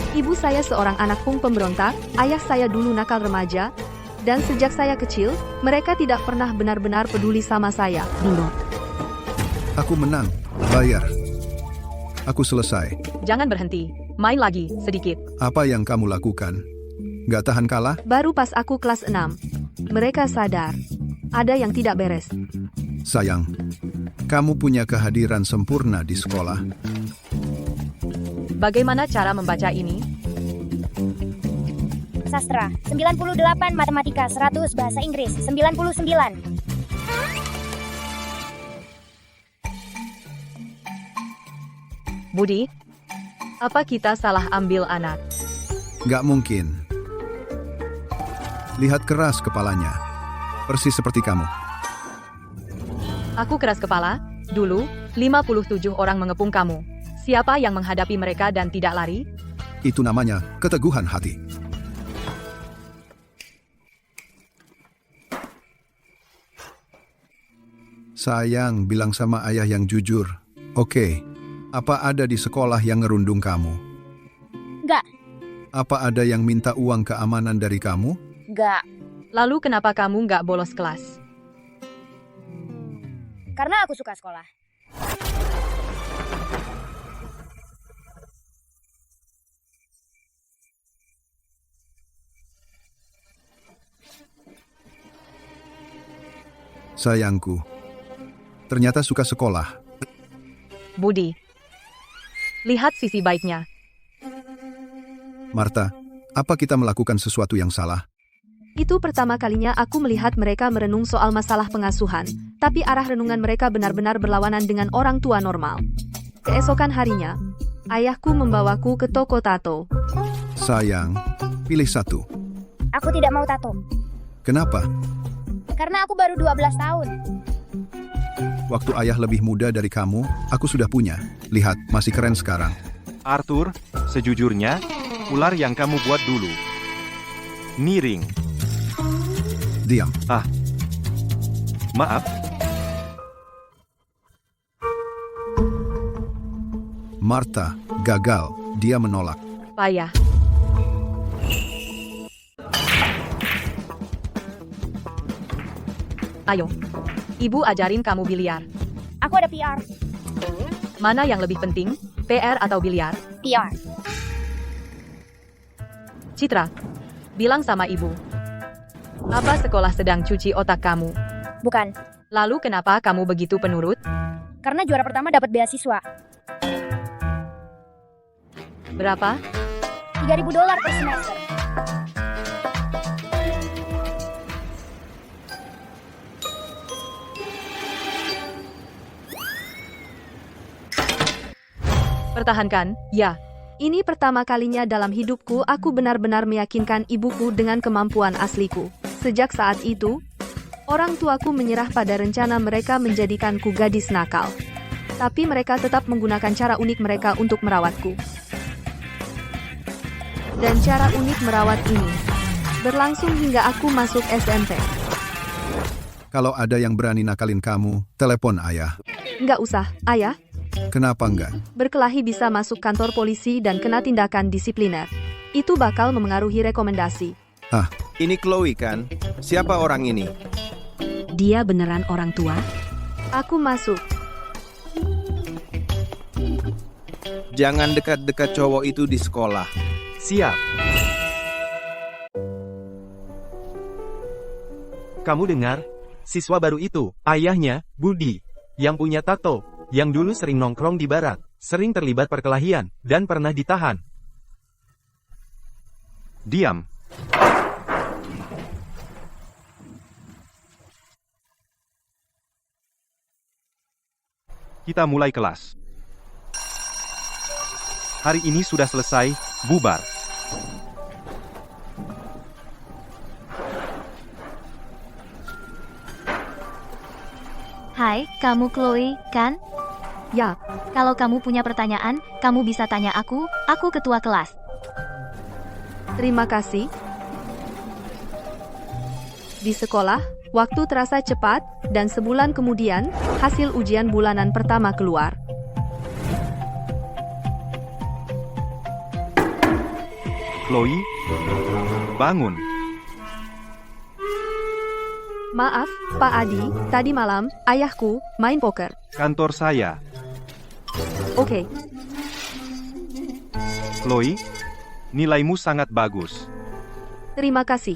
Ibu saya seorang anak pemberontak, ayah saya dulu nakal remaja, dan sejak saya kecil, mereka tidak pernah benar-benar peduli sama saya. Bingo. Aku menang. Bayar. Aku selesai. Jangan berhenti. Main lagi, sedikit. Apa yang kamu lakukan? Gak tahan kalah? Baru pas aku kelas 6. Mereka sadar. Ada yang tidak beres. Sayang, kamu punya kehadiran sempurna di sekolah. Bagaimana cara membaca ini? Sastra, 98, matematika 100, bahasa Inggris 99. Budi, apa kita salah ambil anak? Gak mungkin. Lihat keras kepalanya. Persis seperti kamu. Aku keras kepala. Dulu, 57 orang mengepung kamu. Siapa yang menghadapi mereka dan tidak lari? Itu namanya keteguhan hati. Sayang, bilang sama ayah yang jujur. Oke, apa ada di sekolah yang ngerundung kamu? Enggak, Apa ada yang minta uang keamanan dari kamu? enggak. Lalu kenapa kamu nggak bolos kelas? Karena aku suka sekolah. Sayangku, ternyata suka sekolah. Budi, lihat sisi baiknya. Marta, apa kita melakukan sesuatu yang salah? Itu pertama kalinya aku melihat mereka merenung soal masalah pengasuhan, tapi arah renungan mereka benar-benar berlawanan dengan orang tua normal. Keesokan harinya, ayahku membawaku ke toko tato. Sayang, pilih satu. Aku tidak mau tato. Kenapa? Karena aku baru 12 tahun. Waktu ayah lebih muda dari kamu, aku sudah punya. Lihat, masih keren sekarang. Arthur, sejujurnya, ular yang kamu buat dulu. Miring. Diam. Maaf, Marta, gagal. Dia menolak. Payah. Ayo, ibu ajarin kamu biliar. Aku ada PR. Mana yang lebih penting, PR atau biliar? PR. Citra, bilang sama ibu. Apa sekolah sedang cuci otak kamu? Bukan. Lalu kenapa kamu begitu penurut? Karena juara pertama dapat beasiswa. Berapa? $3.000 per semester. Pertahankan, ya. Ini pertama kalinya dalam hidupku aku benar-benar meyakinkan ibuku dengan kemampuan asliku. Sejak saat itu, orang tuaku menyerah pada rencana mereka menjadikanku gadis nakal. Tapi mereka tetap menggunakan cara unik mereka untuk merawatku. Dan cara unik merawat ini berlangsung hingga aku masuk SMP. Kalau ada yang berani nakalin kamu, telepon ayah. Nggak usah, ayah. Kenapa enggak? Berkelahi bisa masuk kantor polisi dan kena tindakan disipliner. Itu bakal memengaruhi rekomendasi. Ini Chloe kan? Siapa orang ini? Dia beneran orang tua? Aku masuk. Jangan dekat-dekat cowok itu di sekolah. siap. Kamu dengar? Siswa baru itu, ayahnya, Budi, yang punya tato, yang dulu sering nongkrong di barat, sering terlibat perkelahian, dan pernah ditahan. Diam. Kita mulai kelas. Hari ini sudah selesai, bubar. Hai, kamu Chloe, kan? Ya, Kalau kamu punya pertanyaan, kamu bisa tanya aku ketua kelas. terima kasih. Di sekolah, waktu terasa cepat, dan sebulan kemudian, hasil ujian bulanan pertama keluar. Chloe, bangun. Maaf, Pak Adi, tadi malam, ayahku, main poker. Kantor saya. Oke, Chloe, nilaimu sangat bagus. terima kasih.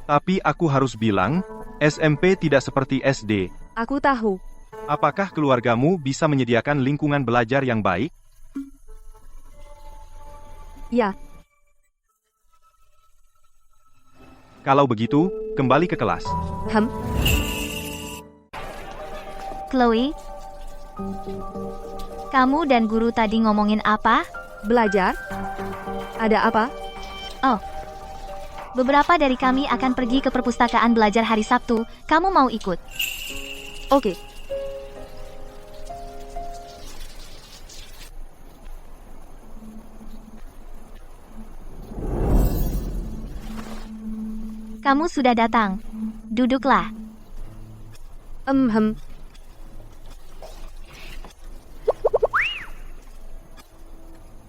Tapi aku harus bilang, SMP tidak seperti SD. Aku tahu. Apakah keluargamu bisa menyediakan lingkungan belajar yang baik? Ya, Kalau begitu, kembali ke kelas. Chloe, kamu dan guru tadi ngomongin apa? belajar? Ada apa? Oh, beberapa dari kami akan pergi ke perpustakaan belajar hari Sabtu. Kamu mau ikut? Oke. Kamu sudah datang. Duduklah.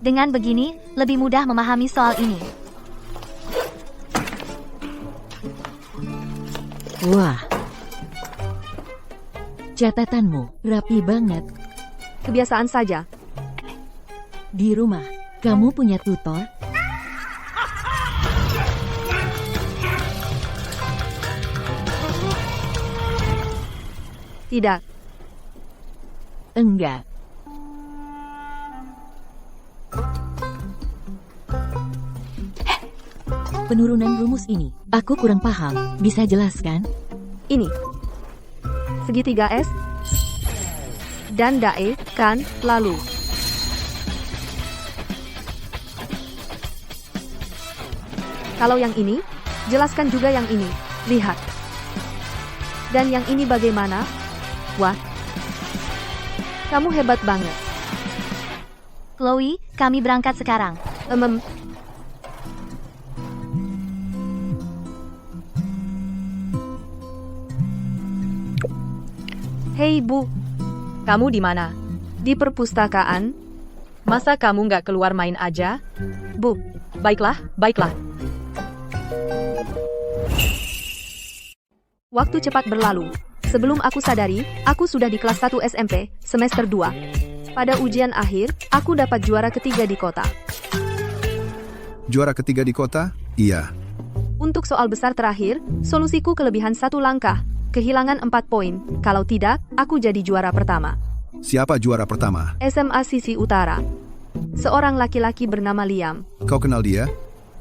Dengan begini, lebih mudah memahami soal ini. Wah. Catatanmu rapi banget. Kebiasaan saja. Di rumah, kamu punya tutor? Tidak. Enggak. Penurunan rumus ini, aku kurang paham. Bisa jelaskan? Ini. Segitiga S. Dan DAE, kan, lalu. Kalau yang ini, jelaskan juga yang ini. Lihat. Dan yang ini bagaimana? Wah. Kamu hebat banget. Chloe, kami berangkat sekarang. Hei Bu, Kamu di mana? di perpustakaan, Masa kamu nggak keluar main aja? Bu. Baiklah, baiklah. Waktu cepat berlalu. Sebelum aku sadari, aku sudah di kelas 1 SMP, semester 2. Pada ujian akhir, aku dapat juara ketiga di kota. Juara ketiga di kota? Iya. Untuk soal besar terakhir, solusiku kelebihan 1 langkah. Kehilangan 4 poin. Kalau tidak, aku jadi juara pertama. Siapa juara pertama? SMA Sisi Utara. Seorang laki-laki bernama Liam. Kau kenal dia?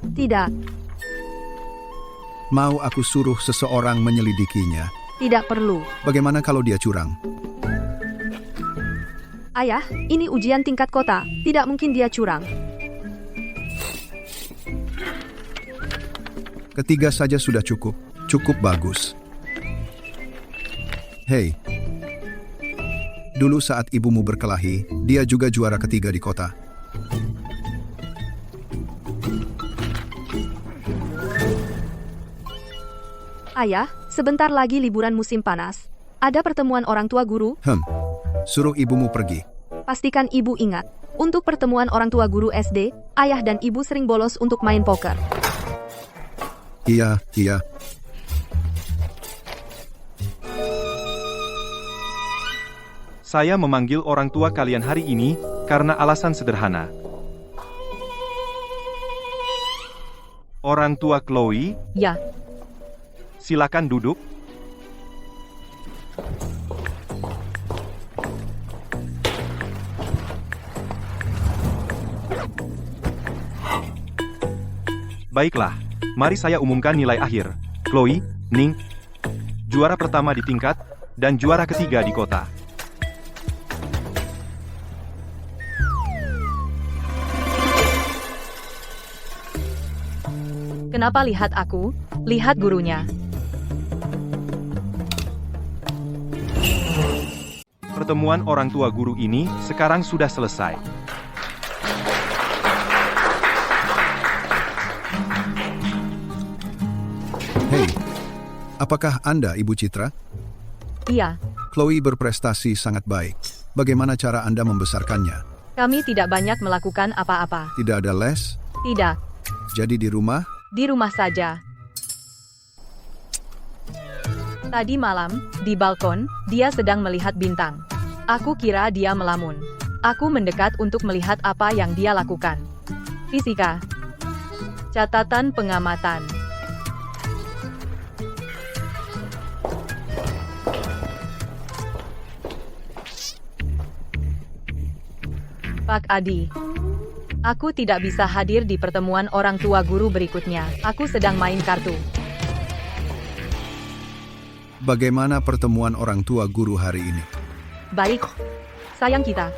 Tidak, Mau aku suruh seseorang menyelidikinya? tidak perlu. Bagaimana kalau dia curang? Ayah, ini ujian tingkat kota. Tidak mungkin dia curang. Ketiga saja sudah cukup. Cukup bagus. Hei. Dulu saat ibumu berkelahi, dia juga juara ketiga di kota. Ayah, sebentar lagi liburan musim panas. Ada pertemuan orang tua guru. Suruh ibumu pergi. Pastikan ibu ingat. Untuk pertemuan orang tua guru SD, ayah dan ibu sering bolos untuk main poker. Iya. Saya memanggil orang tua kalian hari ini karena alasan sederhana. Orang tua Chloe, Ya, silakan duduk. Baiklah, mari saya umumkan nilai akhir. Chloe, Ning, juara pertama di tingkat, dan juara ketiga di kota. kenapa lihat aku? Lihat gurunya. Pertemuan orang tua guru ini sekarang sudah selesai. Hei, apakah Anda Ibu Citra? Iya, Chloe berprestasi sangat baik. Bagaimana cara Anda membesarkannya? kami tidak banyak melakukan apa-apa. Tidak ada les? Tidak. Jadi di rumah? Di rumah saja. Tadi malam, di balkon, dia sedang melihat bintang. Aku kira dia melamun. Aku mendekat untuk melihat apa yang dia lakukan. Fisika. Catatan pengamatan. Pak Adi. Aku tidak bisa hadir di pertemuan orang tua guru berikutnya. Aku sedang main kartu. Bagaimana pertemuan orang tua guru hari ini? Baik. Sayang kita.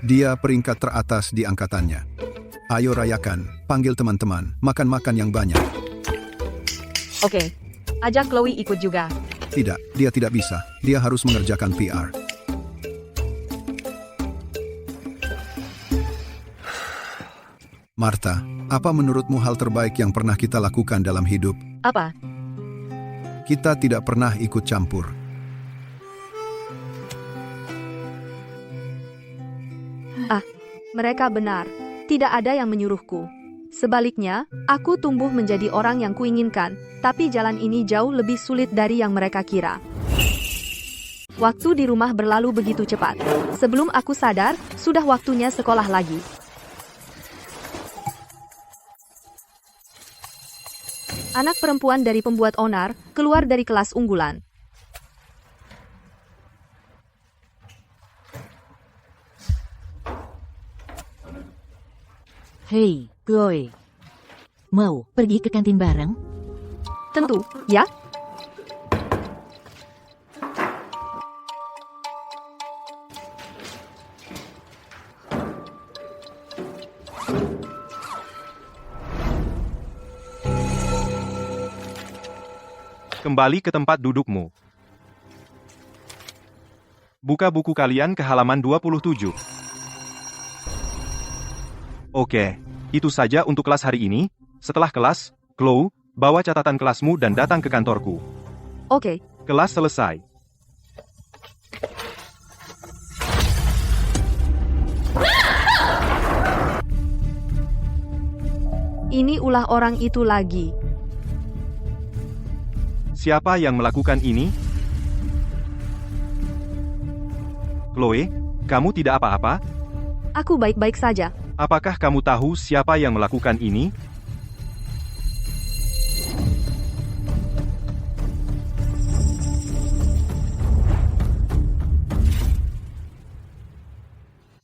Dia peringkat teratas di angkatannya. Ayo rayakan, panggil teman-teman, makan-makan yang banyak. Oke. Ajak Chloe ikut juga. Tidak, dia tidak bisa. Dia harus mengerjakan PR. Martha, apa menurutmu hal terbaik yang pernah kita lakukan dalam hidup? Apa? Kita tidak pernah ikut campur. Mereka benar. Tidak ada yang menyuruhku. Sebaliknya, aku tumbuh menjadi orang yang kuinginkan, tapi jalan ini jauh lebih sulit dari yang mereka kira. Waktu di rumah berlalu begitu cepat. Sebelum aku sadar, sudah waktunya sekolah lagi. Anak perempuan dari pembuat onar keluar dari kelas unggulan. Hei, Chloe. Mau pergi ke kantin bareng? Tentu, ya? Kembali ke tempat dudukmu. Buka buku kalian ke halaman 27. Oke, itu saja untuk kelas hari ini. Setelah kelas, Chloe, bawa catatan kelasmu dan datang ke kantorku. Oke. Kelas selesai. Ini ulah orang itu lagi. Siapa yang melakukan ini? Chloe, kamu tidak apa-apa? Aku baik-baik saja. Apakah kamu tahu siapa yang melakukan ini?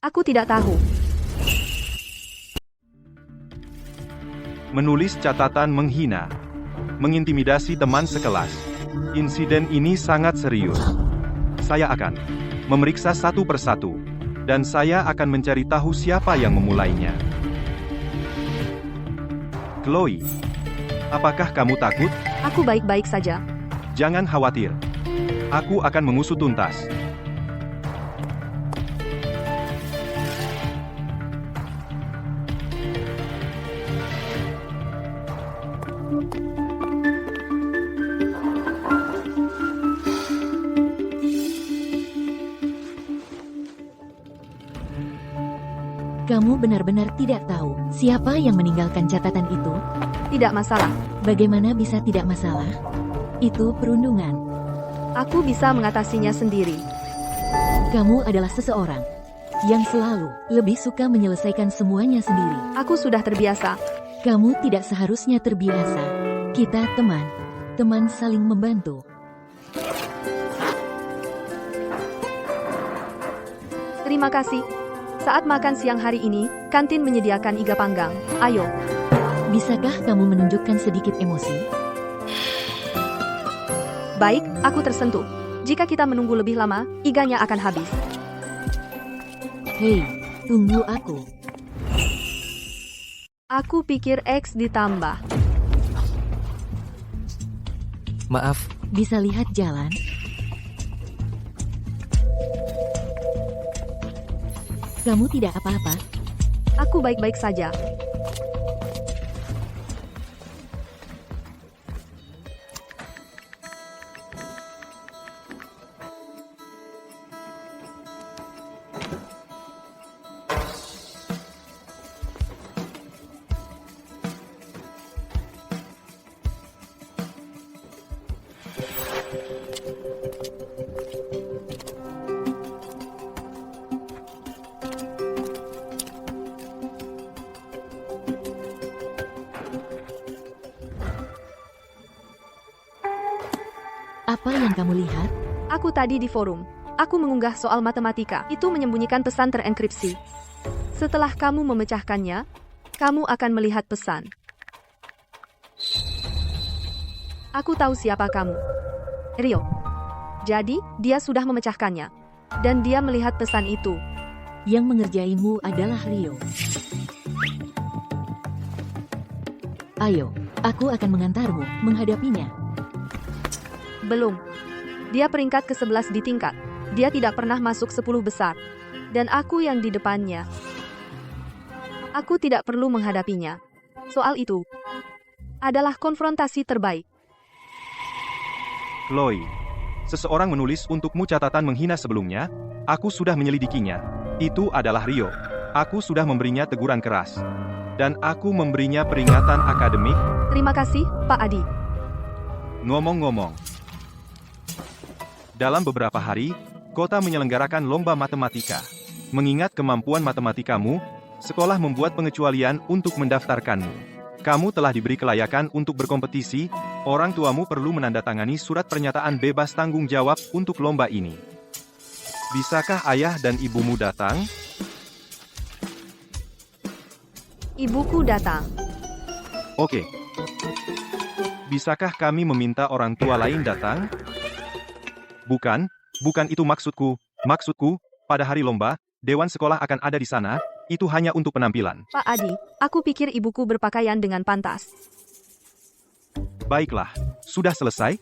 Aku tidak tahu. Menulis catatan menghina. Mengintimidasi teman sekelas. Insiden ini sangat serius. Saya akan memeriksa satu persatu, dan saya akan mencari tahu siapa yang memulainya. Chloe, apakah kamu takut? Aku baik-baik saja. Jangan khawatir. Aku akan mengusut tuntas. Kamu benar-benar tidak tahu siapa yang meninggalkan catatan itu? Tidak masalah. Bagaimana bisa tidak masalah? Itu perundungan. Aku bisa mengatasinya sendiri. Kamu adalah seseorang yang selalu lebih suka menyelesaikan semuanya sendiri. Aku sudah terbiasa. Kamu tidak seharusnya terbiasa. Kita teman. Teman saling membantu. Terima kasih. Saat makan siang hari ini, kantin menyediakan iga panggang. Ayo. Bisakah kamu menunjukkan sedikit emosi? Baik, aku tersentuh. Jika kita menunggu lebih lama, iganya akan habis. Hei, tunggu aku. Aku pikir X ditambah. Maaf, Bisa lihat jalan? Kamu tidak apa-apa? Aku baik-baik saja. Apa yang kamu lihat? Aku tadi di forum. Aku mengunggah soal matematika. Itu menyembunyikan pesan terenkripsi. Setelah kamu memecahkannya, kamu akan melihat pesan. Aku tahu siapa kamu. Rio. Jadi, dia sudah memecahkannya. Dan dia melihat pesan itu. Yang mengerjaimu adalah Rio. Ayo, aku akan mengantarmu menghadapinya. Belum. Dia peringkat ke-11 di tingkat. Dia tidak pernah masuk 10 besar. Dan aku yang di depannya. Aku tidak perlu menghadapinya. Soal itu adalah konfrontasi terbaik. Chloe, seseorang menulis untukmu catatan menghina sebelumnya. Aku sudah menyelidikinya. Itu adalah Rio. Aku sudah memberinya teguran keras. Dan aku memberinya peringatan akademik. Terima kasih, Pak Adi. Ngomong-ngomong, dalam beberapa hari, kota menyelenggarakan lomba matematika. Mengingat kemampuan matematikamu, sekolah membuat pengecualian untuk mendaftarkanmu. Kamu telah diberi kelayakan untuk berkompetisi, orang tuamu perlu menandatangani surat pernyataan bebas tanggung jawab untuk lomba ini. Bisakah ayah dan ibumu datang? Ibuku datang. Oke. Bisakah kami meminta orang tua lain datang? Bukan itu maksudku. Maksudku, pada hari lomba, dewan sekolah akan ada di sana, itu hanya untuk penampilan. Pak Adi, aku pikir ibuku berpakaian dengan pantas. Baiklah, sudah selesai?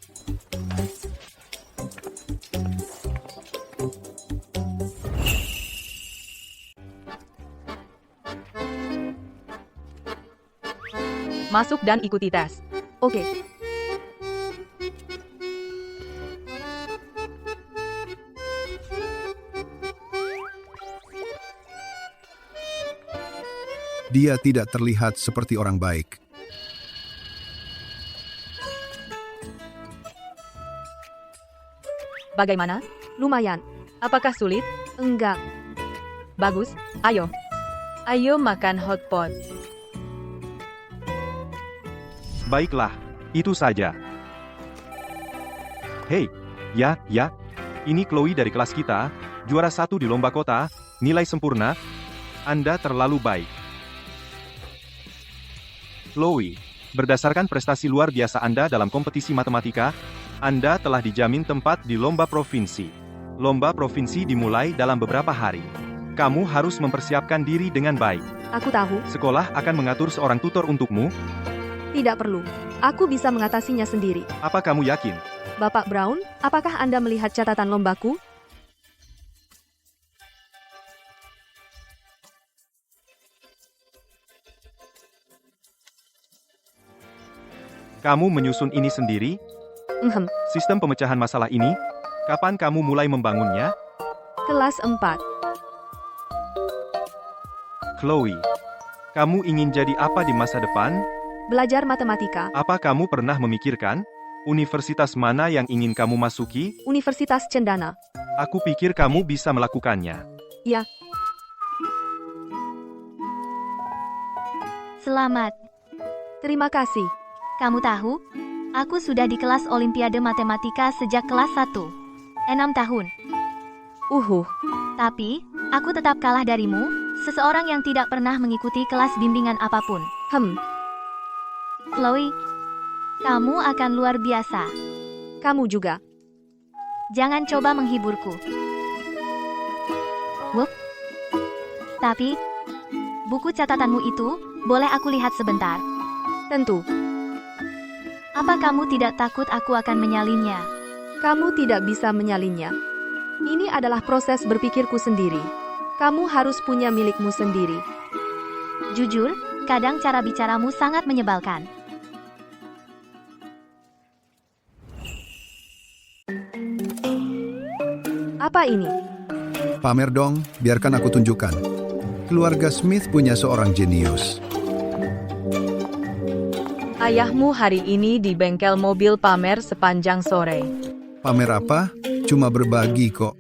Masuk dan ikuti tes. Oke. Dia tidak terlihat seperti orang baik. Bagaimana? Lumayan. Apakah sulit? Enggak. Bagus. Ayo. Ayo makan hotpot. Baiklah, itu saja. Hei, ya, ini Chloe dari kelas kita, juara 1 di lomba kota, nilai sempurna. Anda terlalu baik. Chloe, berdasarkan prestasi luar biasa Anda dalam kompetisi matematika, Anda telah dijamin tempat di lomba provinsi. Lomba provinsi dimulai dalam beberapa hari. Kamu harus mempersiapkan diri dengan baik. Aku tahu. Sekolah akan mengatur seorang tutor untukmu. Tidak perlu. Aku bisa mengatasinya sendiri. Apa kamu yakin? Bapak Brown, apakah Anda melihat catatan lombaku? Kamu menyusun ini sendiri? Sistem pemecahan masalah ini? Kapan kamu mulai membangunnya? Kelas 4. Chloe, kamu ingin jadi apa di masa depan? Belajar matematika. Apa kamu pernah memikirkan? Universitas mana yang ingin kamu masuki? Universitas Cendana. Aku pikir kamu bisa melakukannya. Ya. Selamat. Terima kasih. Kamu tahu, aku sudah di kelas Olimpiade Matematika sejak kelas 1. 6 tahun. Tapi, aku tetap kalah darimu, seseorang yang tidak pernah mengikuti kelas bimbingan apapun. Chloe, kamu akan luar biasa. Kamu juga. Jangan coba menghiburku. Wup. Tapi, buku catatanmu itu, boleh aku lihat sebentar? Tentu. Apa kamu tidak takut aku akan menyalinnya? Kamu tidak bisa menyalinnya. Ini adalah proses berpikirku sendiri. Kamu harus punya milikmu sendiri. Jujur, kadang cara bicaramu sangat menyebalkan. Apa ini? Pamer dong, biarkan aku tunjukkan. Keluarga Smith punya seorang jenius. Ayahmu hari ini di bengkel mobil pamer sepanjang sore. Pamer apa? Cuma berbagi kok.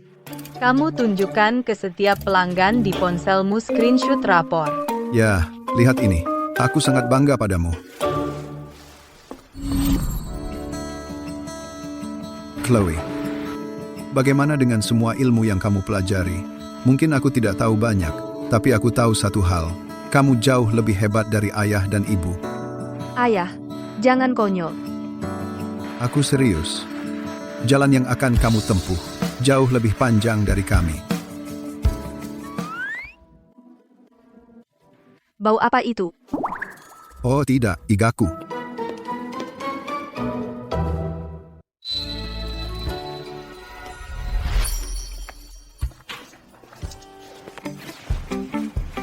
Kamu tunjukkan ke setiap pelanggan di ponselmu screenshot rapor. Ya, lihat ini. Aku sangat bangga padamu. Chloe, bagaimana dengan semua ilmu yang kamu pelajari? Mungkin aku tidak tahu banyak, tapi aku tahu satu hal. Kamu jauh lebih hebat dari ayah dan ibu. Ayah, jangan konyol. Aku serius. Jalan yang akan kamu tempuh jauh lebih panjang dari kami. Bau apa itu? Oh tidak, igaku.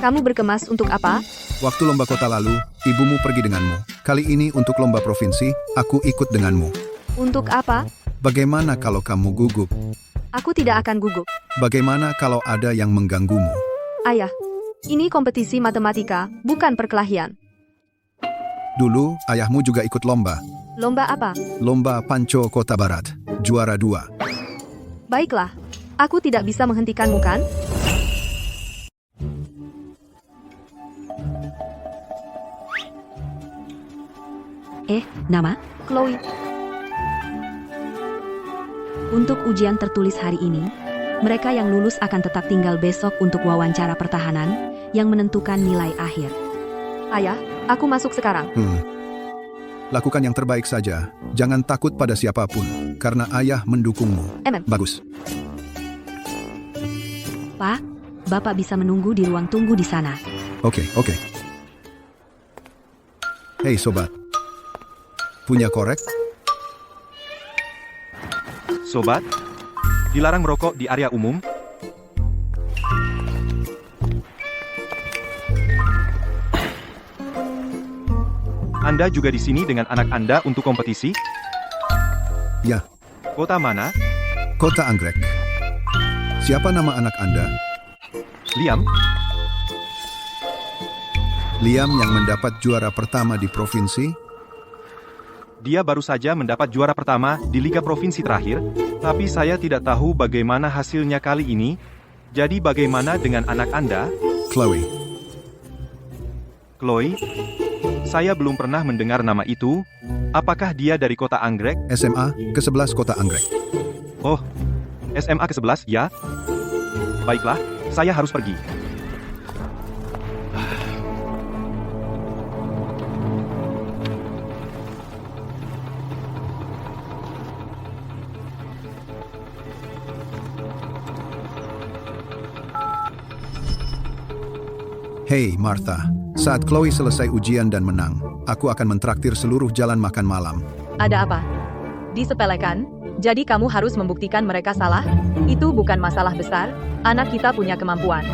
Kamu berkemas untuk apa? Waktu lomba kota lalu, ibumu pergi denganmu. Kali ini untuk lomba provinsi, aku ikut denganmu. Untuk apa? Bagaimana kalau kamu gugup? Aku tidak akan gugup. Bagaimana kalau ada yang mengganggumu? Ayah, ini kompetisi matematika, bukan perkelahian. Dulu, ayahmu juga ikut lomba. Lomba apa? Lomba Panco Kota Barat, juara 2. Baiklah, aku tidak bisa menghentikanmu kan? Nama? Chloe, Untuk ujian tertulis hari ini, mereka yang lulus akan tetap tinggal besok untuk wawancara pertahanan yang menentukan nilai akhir. ayah, aku masuk sekarang. Lakukan yang terbaik saja. Jangan takut pada siapapun, karena ayah mendukungmu. Bagus. Pak, Bapak bisa menunggu di ruang tunggu di sana. Oke. Hei sobat. Punya korek? Sobat, dilarang merokok di area umum. Anda juga di sini dengan anak Anda untuk kompetisi? Ya, Kota mana? Kota Anggrek. Siapa nama anak Anda? Liam? Liam yang mendapat juara pertama di provinsi? Dia baru saja mendapat juara pertama di Liga Provinsi terakhir, tapi saya tidak tahu bagaimana hasilnya kali ini. Jadi bagaimana dengan anak Anda? Chloe. Chloe? Saya belum pernah mendengar nama itu. Apakah dia dari Kota Anggrek? SMA ke-11 Kota Anggrek. Oh, SMA ke-11, ya? Baiklah, saya harus pergi. Hei Martha, saat Chloe selesai ujian dan menang, aku akan mentraktir seluruh jalan makan malam. Ada apa? Disepelekan? Jadi kamu harus membuktikan mereka salah? Itu bukan masalah besar. Anak kita punya kemampuan.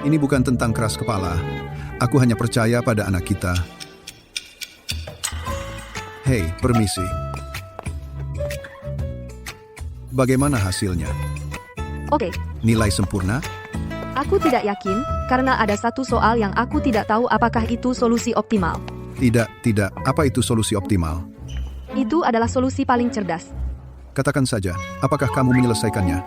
Ini bukan tentang keras kepala. Aku hanya percaya pada anak kita. Hei, permisi. Bagaimana hasilnya? Oke, Nilai sempurna? aku tidak yakin, karena ada satu soal yang aku tidak tahu apakah itu solusi optimal. Tidak. Apa itu solusi optimal? Itu adalah solusi paling cerdas. Katakan saja, apakah kamu menyelesaikannya?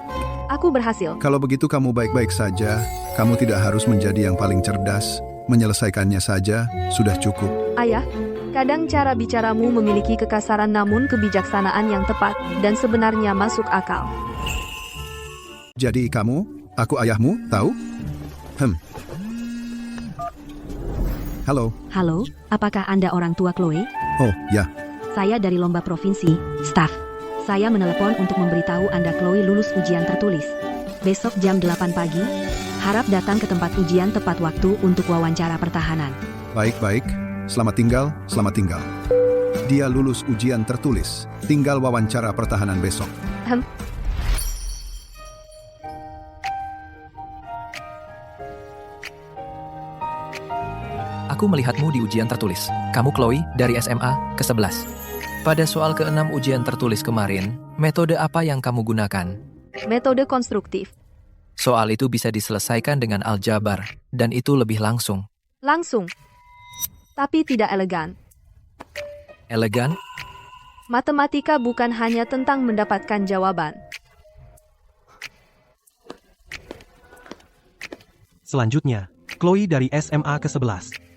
Aku berhasil. Kalau begitu kamu baik-baik saja, kamu tidak harus menjadi yang paling cerdas. Menyelesaikannya saja, sudah cukup. Ayah, kadang cara bicaramu memiliki kekasaran namun kebijaksanaan yang tepat, dan sebenarnya masuk akal. Jadi aku ayahmu, tahu? Halo. Halo, apakah Anda orang tua Chloe? Oh, ya. Saya dari Lomba Provinsi, Staff. Saya menelepon untuk memberitahu Anda Chloe lulus ujian tertulis. Besok jam 8 pagi, harap datang ke tempat ujian tepat waktu untuk wawancara pertahanan. Baik. Selamat tinggal. Dia lulus ujian tertulis. Tinggal wawancara pertahanan besok. Aku melihatmu di ujian tertulis. Kamu Chloe dari SMA ke-11. Pada soal ke-6 ujian tertulis kemarin, metode apa yang kamu gunakan? Metode konstruktif. Soal itu bisa diselesaikan dengan aljabar, dan itu lebih langsung. Langsung. Tapi tidak elegan. Elegan? Matematika bukan hanya tentang mendapatkan jawaban. Selanjutnya, Chloe dari SMA ke-11.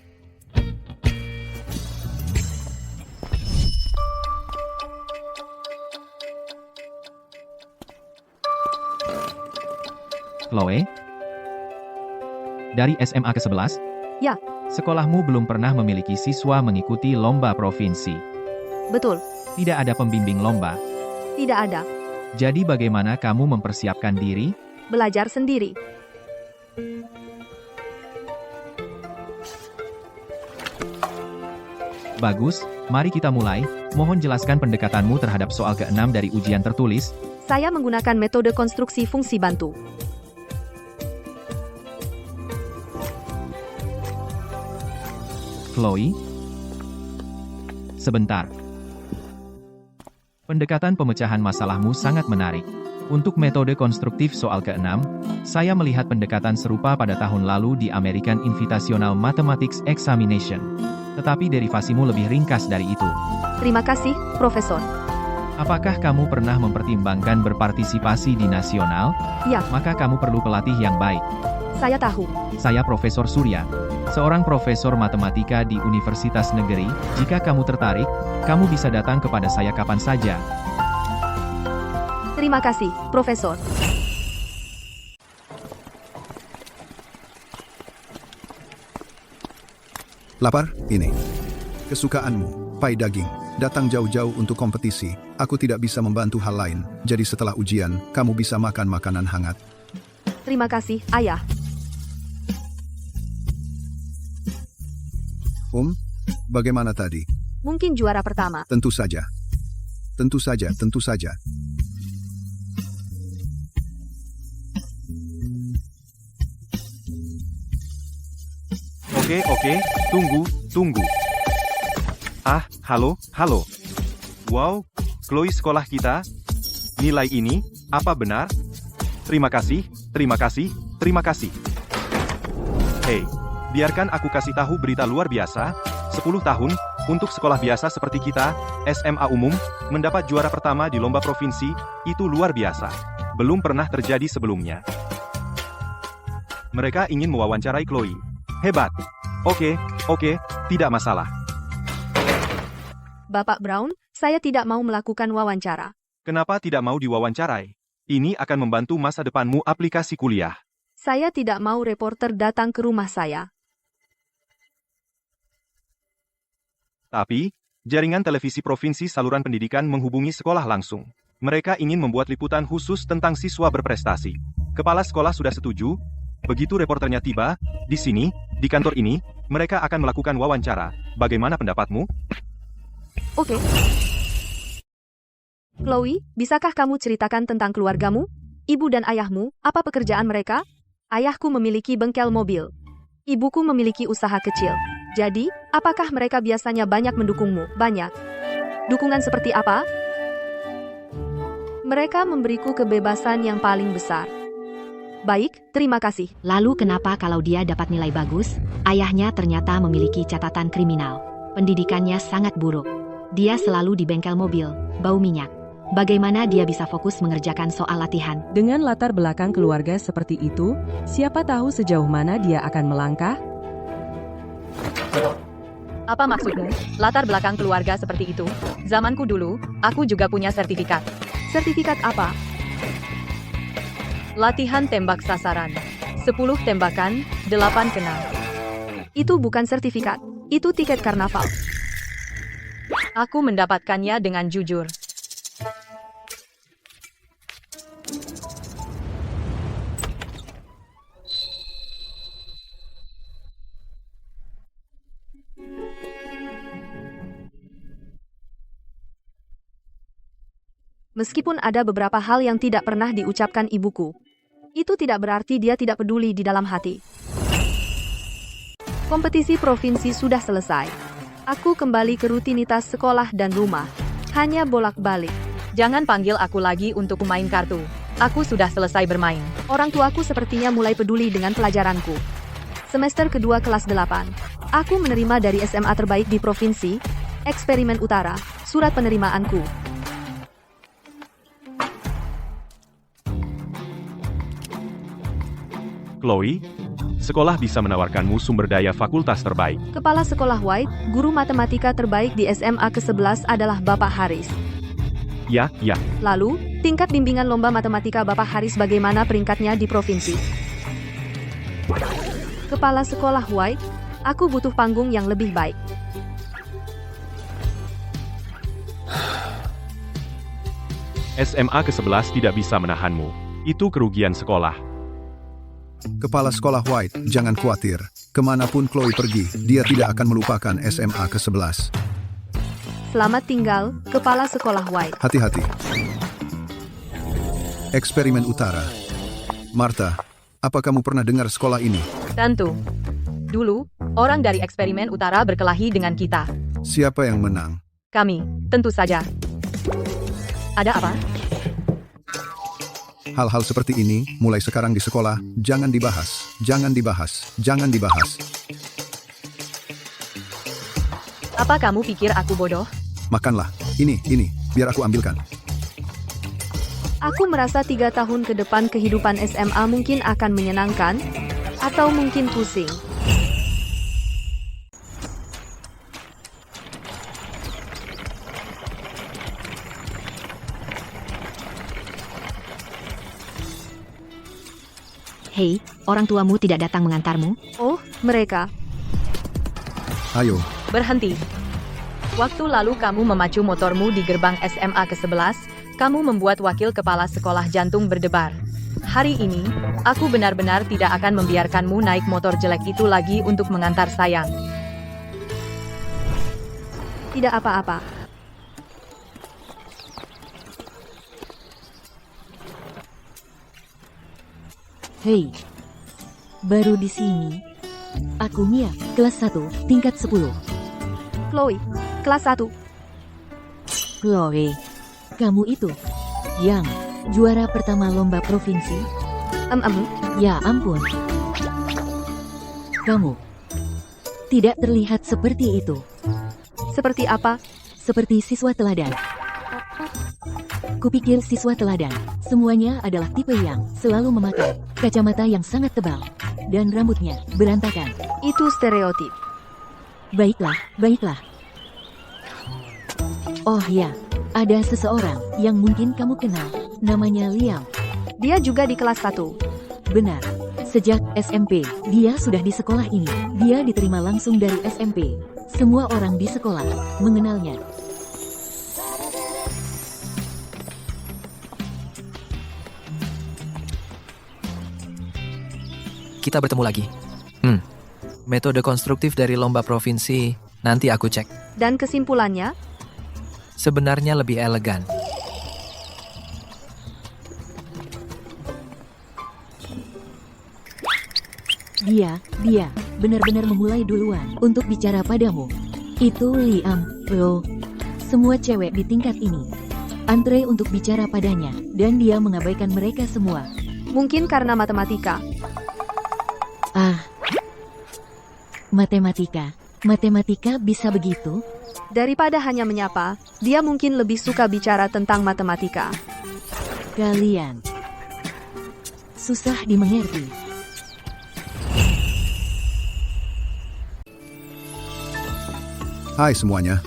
Chloe? Dari SMA ke-11? Ya. Sekolahmu belum pernah memiliki siswa mengikuti lomba provinsi. Betul. Tidak ada pembimbing lomba. Tidak ada. Jadi bagaimana kamu mempersiapkan diri? Belajar sendiri. Bagus, mari kita mulai. Mohon jelaskan pendekatanmu terhadap soal ke-6 dari ujian tertulis. Saya menggunakan metode konstruksi fungsi bantu. Chloe? Sebentar. Pendekatan pemecahan masalahmu sangat menarik. Untuk metode konstruktif soal ke-6, saya melihat pendekatan serupa pada tahun lalu di American Invitational Mathematics Examination. Tetapi derivasimu lebih ringkas dari itu. Terima kasih, Profesor. Apakah kamu pernah mempertimbangkan berpartisipasi di nasional? Ya. Maka kamu perlu pelatih yang baik. Saya tahu. Saya Profesor Surya, seorang profesor matematika di Universitas Negeri. Jika kamu tertarik, kamu bisa datang kepada saya kapan saja. Terima kasih, Profesor. Lapar? Ini. Kesukaanmu, pai daging. Datang jauh-jauh untuk kompetisi. Aku tidak bisa membantu hal lain. Jadi setelah ujian, kamu bisa makan makanan hangat. Terima kasih, Ayah. Bagaimana tadi? Mungkin juara pertama. Tentu saja. Tentu saja, tentu saja. Oke, tunggu. Halo. Wow, Chloe sekolah kita. Nilai ini, apa benar? Terima kasih. Hei, biarkan aku kasih tahu berita luar biasa. 10 tahun, untuk sekolah biasa seperti kita, SMA umum, mendapat juara pertama di lomba provinsi, itu luar biasa. Belum pernah terjadi sebelumnya. Mereka ingin mewawancarai Chloe. Hebat. Oke, tidak masalah. Bapak Brown, saya tidak mau melakukan wawancara. Kenapa tidak mau diwawancarai? Ini akan membantu masa depanmu aplikasi kuliah. Saya tidak mau reporter datang ke rumah saya. Tapi, jaringan televisi provinsi saluran pendidikan menghubungi sekolah langsung. Mereka ingin membuat liputan khusus tentang siswa berprestasi. Kepala sekolah sudah setuju. Begitu reporternya tiba, di sini, di kantor ini, mereka akan melakukan wawancara. Bagaimana pendapatmu? Oke. Chloe, bisakah kamu ceritakan tentang keluargamu? Ibu dan ayahmu, apa pekerjaan mereka? Ayahku memiliki bengkel mobil. Ibuku memiliki usaha kecil. Jadi, apakah mereka biasanya banyak mendukungmu? Banyak. Dukungan seperti apa? Mereka memberiku kebebasan yang paling besar. Baik, terima kasih. Lalu kenapa kalau dia dapat nilai bagus, ayahnya ternyata memiliki catatan kriminal? Pendidikannya sangat buruk. Dia selalu di bengkel mobil, bau minyak. Bagaimana dia bisa fokus mengerjakan soal latihan? Dengan latar belakang keluarga seperti itu, siapa tahu sejauh mana dia akan melangkah? Apa maksudmu? Latar belakang keluarga seperti itu? Zamanku dulu, aku juga punya sertifikat. Sertifikat apa? Latihan tembak sasaran. 10 tembakan, 8 kena. Itu bukan sertifikat. Itu tiket karnaval. Aku mendapatkannya dengan jujur. Meskipun ada beberapa hal yang tidak pernah diucapkan ibuku, itu tidak berarti dia tidak peduli di dalam hati. Kompetisi provinsi sudah selesai. Aku kembali ke rutinitas sekolah dan rumah. Hanya bolak-balik. Jangan panggil aku lagi untuk main kartu. Aku sudah selesai bermain. Orang tuaku sepertinya mulai peduli dengan pelajaranku. Semester kedua kelas 8. Aku menerima dari SMA terbaik di provinsi, Eksperimen Utara, surat penerimaanku. Chloe, sekolah bisa menawarkanmu sumber daya fakultas terbaik. Kepala sekolah White, guru matematika terbaik di SMA ke-11 adalah Bapak Haris. Ya. Lalu, Tingkat bimbingan lomba matematika Bapak Haris bagaimana peringkatnya di provinsi? Kepala Sekolah White, aku butuh panggung yang lebih baik. SMA ke-11 tidak bisa menahanmu. Itu kerugian sekolah. Kepala Sekolah White, jangan khawatir. Kemanapun Chloe pergi, dia tidak akan melupakan SMA ke-11. Selamat tinggal, Kepala Sekolah White. Hati-hati. Eksperimen Utara. Martha, apa kamu pernah dengar sekolah ini? Tentu. Dulu, orang dari eksperimen utara berkelahi dengan kita. Siapa yang menang? Kami, tentu saja. Ada apa? Hal-hal seperti ini, mulai sekarang di sekolah, jangan dibahas, jangan dibahas, jangan dibahas. Apa kamu pikir aku bodoh? Makanlah. Ini, biar aku ambilkan. Aku merasa 3 tahun ke depan kehidupan SMA mungkin akan menyenangkan, atau mungkin pusing. Hei, orang tuamu tidak datang mengantarmu? Oh, mereka. Ayo. Berhenti. Waktu lalu kamu memacu motormu di gerbang SMA ke-11, kamu membuat wakil kepala sekolah jantung berdebar. Hari ini, aku benar-benar tidak akan membiarkanmu naik motor jelek itu lagi untuk mengantar sayang. Tidak apa-apa. Hei, baru di sini. Aku Mia, kelas 1, tingkat 10. Chloe, kelas 1. Chloe, kamu itu yang juara pertama lomba provinsi? Ya ampun. Kamu tidak terlihat seperti itu. Seperti apa? Seperti siswa teladan. Kupikir siswa teladan semuanya adalah tipe yang selalu memakai kacamata yang sangat tebal dan rambutnya berantakan. Itu stereotip. Baiklah, baiklah. Oh ya, ada seseorang yang mungkin kamu kenal, namanya Liam. Dia juga di kelas 1. Benar. Sejak SMP, dia sudah di sekolah ini. Dia diterima langsung dari SMP. Semua orang di sekolah mengenalnya. Kita bertemu lagi. Metode konstruktif dari lomba provinsi, nanti aku cek. Dan kesimpulannya? Sebenarnya lebih elegan. Dia benar-benar memulai duluan untuk bicara padamu. Itu Liam, bro. Semua cewek di tingkat ini antre untuk bicara padanya, dan dia mengabaikan mereka semua. Mungkin karena matematika. Matematika bisa begitu? Daripada hanya menyapa, dia mungkin lebih suka bicara tentang matematika. Kalian susah dimengerti. Hai semuanya.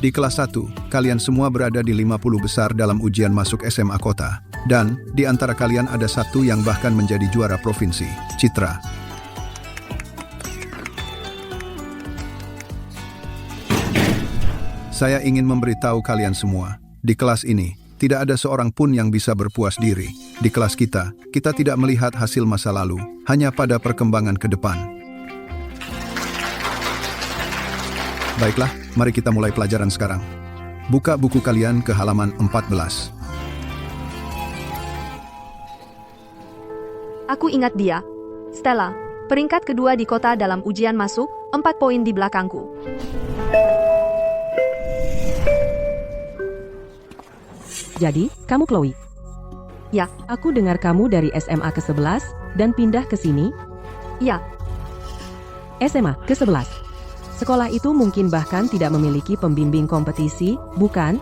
Di kelas 1, kalian semua berada di 50 besar dalam ujian masuk SMA kota. Dan, di antara kalian ada satu yang bahkan menjadi juara provinsi, Citra. Saya ingin memberitahu kalian semua, di kelas ini, tidak ada seorang pun yang bisa berpuas diri. Di kelas kita tidak melihat hasil masa lalu, hanya pada perkembangan ke depan. Baiklah, mari kita mulai pelajaran sekarang. Buka buku kalian ke halaman 14. Aku ingat dia. Stella, peringkat kedua di kota dalam ujian masuk, 4 poin di belakangku. Jadi, kamu Chloe? Ya. Aku dengar kamu dari SMA ke-11 dan pindah ke sini? Ya. SMA ke-11. Sekolah itu mungkin bahkan tidak memiliki pembimbing kompetisi, bukan?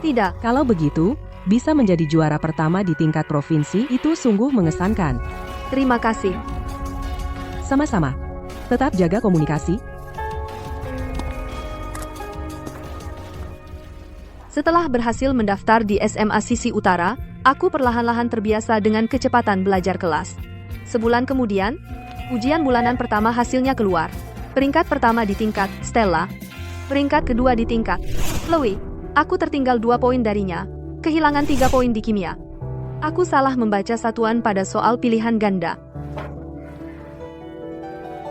Tidak. Kalau begitu, bisa menjadi juara pertama di tingkat provinsi itu sungguh mengesankan. Terima kasih. Sama-sama. Tetap jaga komunikasi. Setelah berhasil mendaftar di SMA sisi utara, aku perlahan-lahan terbiasa dengan kecepatan belajar kelas. Sebulan kemudian, ujian bulanan pertama hasilnya keluar. Peringkat pertama di tingkat Stella, peringkat kedua di tingkat Chloe. Aku tertinggal 2 poin darinya, kehilangan 3 poin di kimia. Aku salah membaca satuan pada soal pilihan ganda.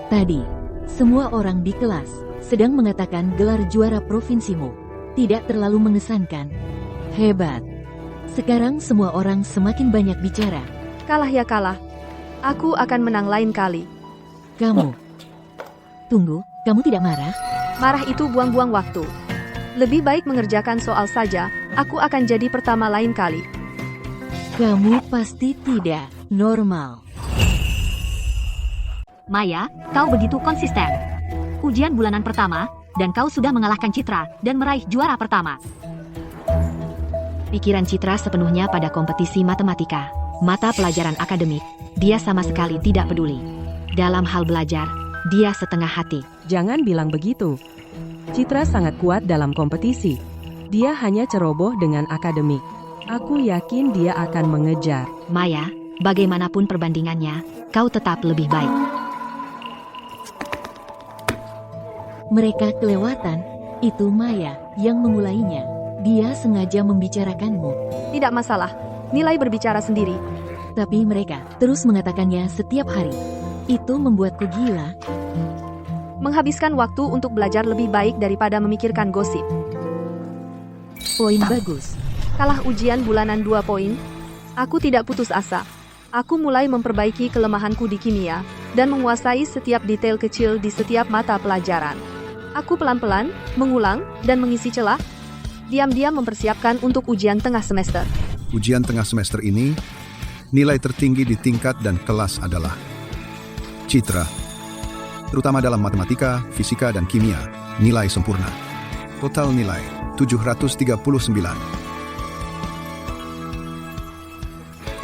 Tadi, semua orang di kelas sedang mengatakan gelar juara provinsimu tidak terlalu mengesankan. Hebat. Sekarang semua orang semakin banyak bicara. Kalah ya kalah. Aku akan menang lain kali. Kamu. Tunggu, kamu tidak marah? Marah itu buang-buang waktu. Lebih baik mengerjakan soal saja, aku akan jadi pertama lain kali. Kamu pasti tidak normal. Maya, kau begitu konsisten. Ujian bulanan pertama, dan kau sudah mengalahkan Citra dan meraih juara pertama. Pikiran Citra sepenuhnya pada kompetisi matematika, mata pelajaran akademik. Dia sama sekali tidak peduli. Dalam hal belajar, dia setengah hati. Jangan bilang begitu. Citra sangat kuat dalam kompetisi. Dia hanya ceroboh dengan akademik. Aku yakin dia akan mengejar. Maya, bagaimanapun perbandingannya, kau tetap lebih baik. Mereka kelewatan. Itu Maya yang memulainya. Dia sengaja membicarakanmu. Tidak masalah, nilai berbicara sendiri. Tapi mereka terus mengatakannya setiap hari. Itu membuatku gila. Menghabiskan waktu untuk belajar lebih baik daripada memikirkan gosip. Poin bagus. Kalah ujian bulanan 2 poin. Aku tidak putus asa. Aku mulai memperbaiki kelemahanku di kimia, dan menguasai setiap detail kecil di setiap mata pelajaran. Aku pelan-pelan, mengulang, dan mengisi celah. Diam-diam mempersiapkan untuk ujian tengah semester. Ujian tengah semester ini, nilai tertinggi di tingkat dan kelas adalah Citra. Terutama dalam matematika, fisika, dan kimia, nilai sempurna. Total nilai 739.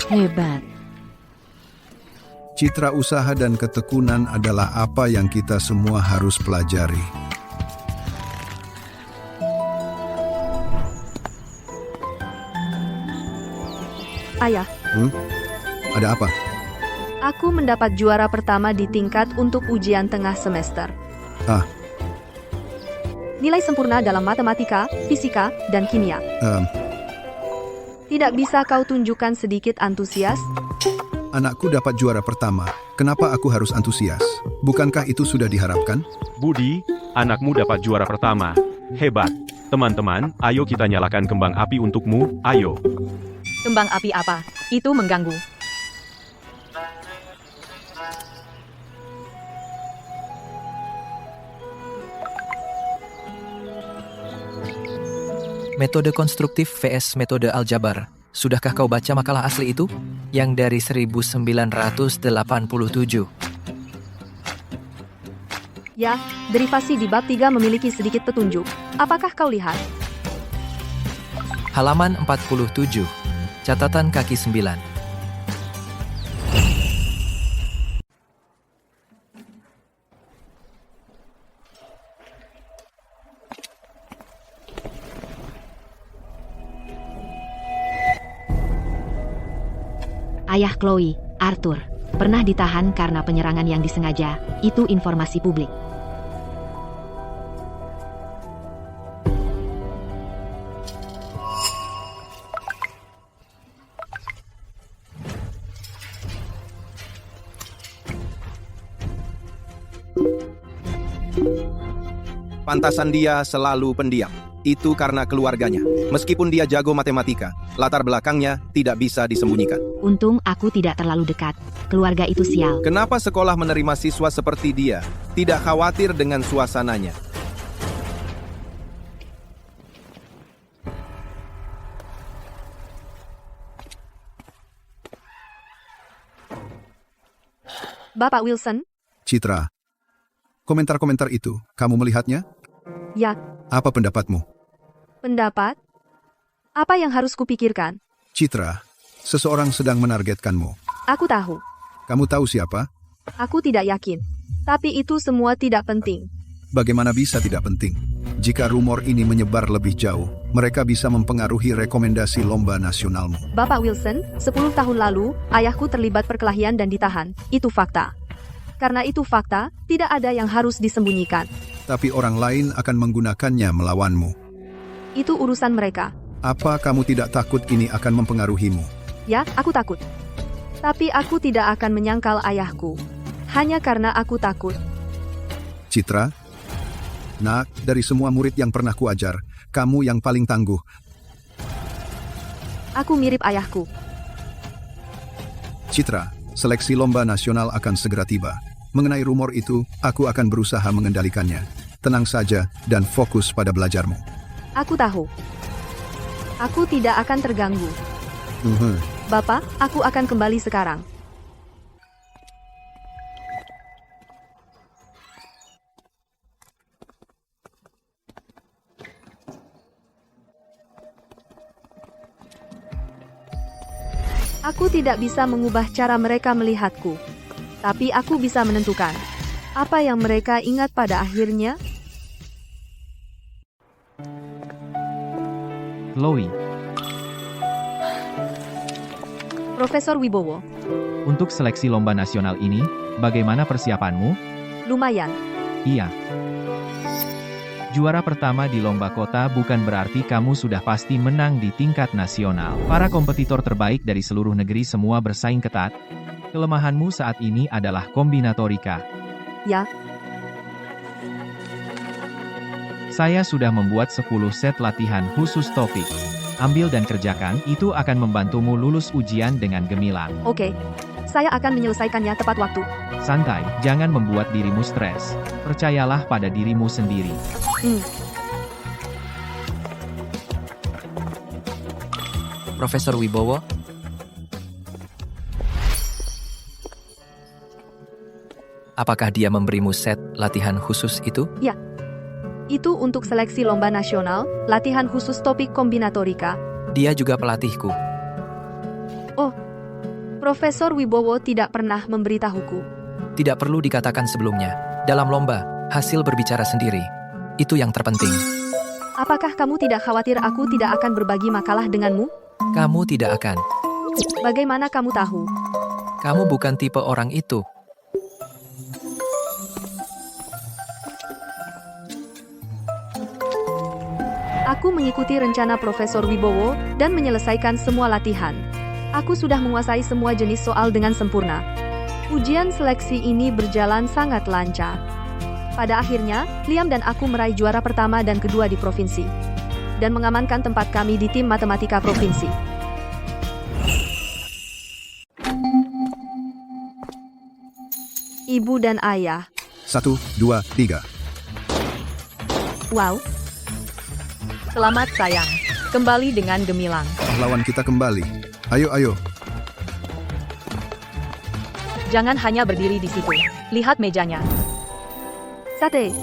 Hebat. Citra usaha dan ketekunan adalah apa yang kita semua harus pelajari. Ayah, Ada apa? aku mendapat juara pertama di tingkat untuk ujian tengah semester. Ah, Nilai sempurna dalam matematika, fisika, dan kimia. Tidak bisa kau tunjukkan sedikit antusias? anakku dapat juara pertama. Kenapa aku harus antusias? Bukankah itu sudah diharapkan? Budi, anakmu dapat juara pertama. Hebat. Teman-teman, ayo kita nyalakan kembang api untukmu, ayo. Kembang api apa? Itu mengganggu. Metode konstruktif vs metode aljabar. Sudahkah kau baca makalah asli itu? Yang dari 1987. Ya, derivasi di bab 3 memiliki sedikit petunjuk. Apakah kau lihat? Halaman 47. Catatan kaki 9. Ayah Chloe, Arthur, pernah ditahan karena penyerangan yang disengaja. Itu informasi publik. Pantasan dia selalu pendiam. Itu karena keluarganya. Meskipun dia jago matematika, latar belakangnya tidak bisa disembunyikan. Untung aku tidak terlalu dekat. Keluarga itu sial. Kenapa sekolah menerima siswa seperti dia? Tidak khawatir dengan suasananya. Bapak Wilson? Citra, komentar-komentar itu, kamu melihatnya? Ya. Apa pendapatmu? Pendapat? Apa yang harus kupikirkan? Citra, seseorang sedang menargetkanmu. Aku tahu. Kamu tahu siapa? Aku tidak yakin. Tapi itu semua tidak penting. Bagaimana bisa tidak penting? Jika rumor ini menyebar lebih jauh, Mereka bisa mempengaruhi rekomendasi lomba nasionalmu. Bapak Wilson, 10 tahun lalu, ayahku terlibat perkelahian dan ditahan. Itu fakta. Karena itu fakta, tidak ada yang harus disembunyikan. Tapi orang lain akan menggunakannya melawanmu. Itu urusan mereka. Apa kamu tidak takut ini akan mempengaruhimu? Ya, aku takut. Tapi aku tidak akan menyangkal ayahku. Hanya karena aku takut. Citra? Nak, dari semua murid yang pernah kuajar, kamu yang paling tangguh. Aku mirip ayahku. Citra, seleksi lomba nasional akan segera tiba. Mengenai rumor itu, aku akan berusaha mengendalikannya. Tenang saja dan fokus pada belajarmu. Aku tahu. Aku tidak akan terganggu. Bapak, aku akan kembali sekarang. Aku tidak bisa mengubah cara mereka melihatku. Tapi aku bisa menentukan apa yang mereka ingat pada akhirnya. Chloe, Profesor Wibowo, untuk seleksi lomba nasional ini, bagaimana persiapanmu? lumayan. Iya. Juara pertama di lomba kota bukan berarti kamu sudah pasti menang di tingkat nasional. Para kompetitor terbaik dari seluruh negeri semua bersaing ketat. Kelemahanmu saat ini adalah kombinatorika. Ya, Saya sudah membuat 10 set latihan khusus topik. Ambil dan kerjakan, itu akan membantumu lulus ujian dengan gemilang. oke. Saya akan menyelesaikannya tepat waktu. Santai, jangan membuat dirimu stres. Percayalah pada dirimu sendiri. Profesor Wibowo, apakah dia memberimu set latihan khusus itu? Ya. Itu untuk seleksi lomba nasional, latihan khusus topik kombinatorika. Dia juga pelatihku. Oh, Profesor Wibowo tidak pernah memberitahuku. Tidak perlu dikatakan sebelumnya. Dalam lomba, hasil berbicara sendiri. Itu yang terpenting. Apakah kamu tidak khawatir aku tidak akan berbagi makalah denganmu? Kamu tidak akan. Bagaimana kamu tahu? Kamu bukan tipe orang itu. Aku mengikuti rencana Profesor Wibowo dan menyelesaikan semua latihan. Aku sudah menguasai semua jenis soal dengan sempurna. Ujian seleksi ini berjalan sangat lancar. Pada akhirnya, Liam dan aku meraih juara pertama dan kedua di provinsi. Dan mengamankan tempat kami di tim matematika provinsi. Ibu dan ayah. 1, 2, 3. Wow, Selamat sayang. Kembali dengan gemilang. Pahlawan kita kembali. Ayo, ayo. Jangan hanya berdiri di situ. Lihat mejanya. sate.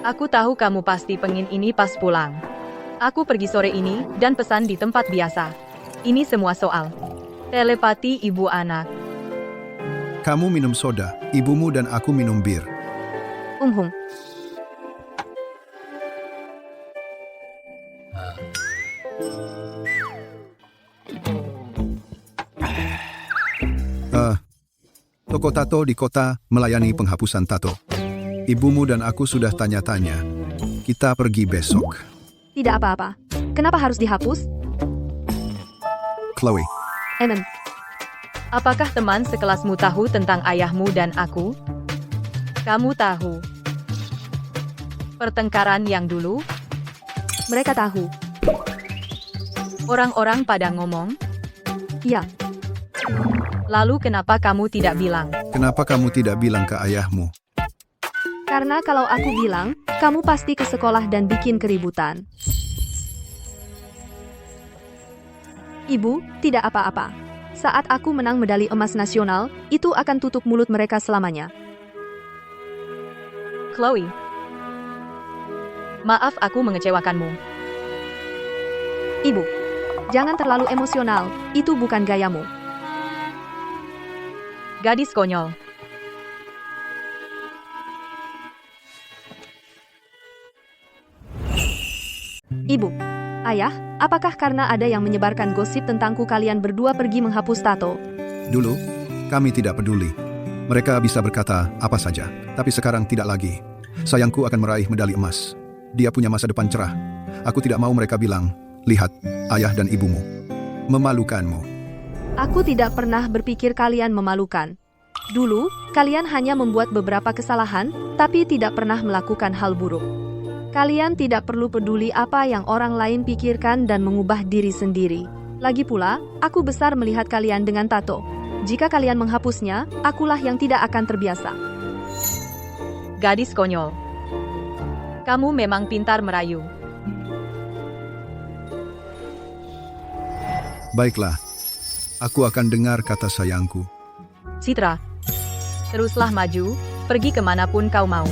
Aku tahu kamu pasti pengin ini pas pulang. Aku pergi sore ini dan pesan di tempat biasa. Ini semua soal telepati ibu anak. Kamu minum soda, ibumu dan aku minum bir. Toko tato di kota melayani penghapusan tato. Ibumu dan aku sudah tanya-tanya. Kita pergi besok. Tidak apa-apa. Kenapa harus dihapus? Chloe, Apakah teman sekelasmu tahu tentang ayahmu dan aku? Kamu tahu pertengkaran yang dulu? Mereka tahu. Orang-orang pada ngomong? Ya. Lalu kenapa kamu tidak bilang? kenapa kamu tidak bilang ke ayahmu? Karena kalau aku bilang, kamu pasti ke sekolah dan bikin keributan. Ibu, tidak apa-apa. Saat aku menang medali emas nasional, itu akan tutup mulut mereka selamanya. Chloe. Maaf aku mengecewakanmu. Ibu, jangan terlalu emosional, itu bukan gayamu. Gadis konyol. Ibu, ayah, apakah karena ada yang menyebarkan gosip tentangku kalian berdua pergi menghapus tato? Dulu, kami tidak peduli. Mereka bisa berkata apa saja, tapi sekarang tidak lagi. Sayangku akan meraih medali emas. Dia punya masa depan cerah. Aku tidak mau mereka bilang, lihat, ayah dan ibumu. Memalukanmu. Aku tidak pernah berpikir kalian memalukan. Dulu, kalian hanya membuat beberapa kesalahan, tapi tidak pernah melakukan hal buruk. Kalian tidak perlu peduli apa yang orang lain pikirkan dan mengubah diri sendiri. Lagi pula, aku besar melihat kalian dengan tato. Jika kalian menghapusnya, akulah yang tidak akan terbiasa. Gadis konyol. Kamu memang pintar merayu. Baiklah, aku akan dengar kata sayangku. Citra, teruslah maju, pergi kemanapun kau mau.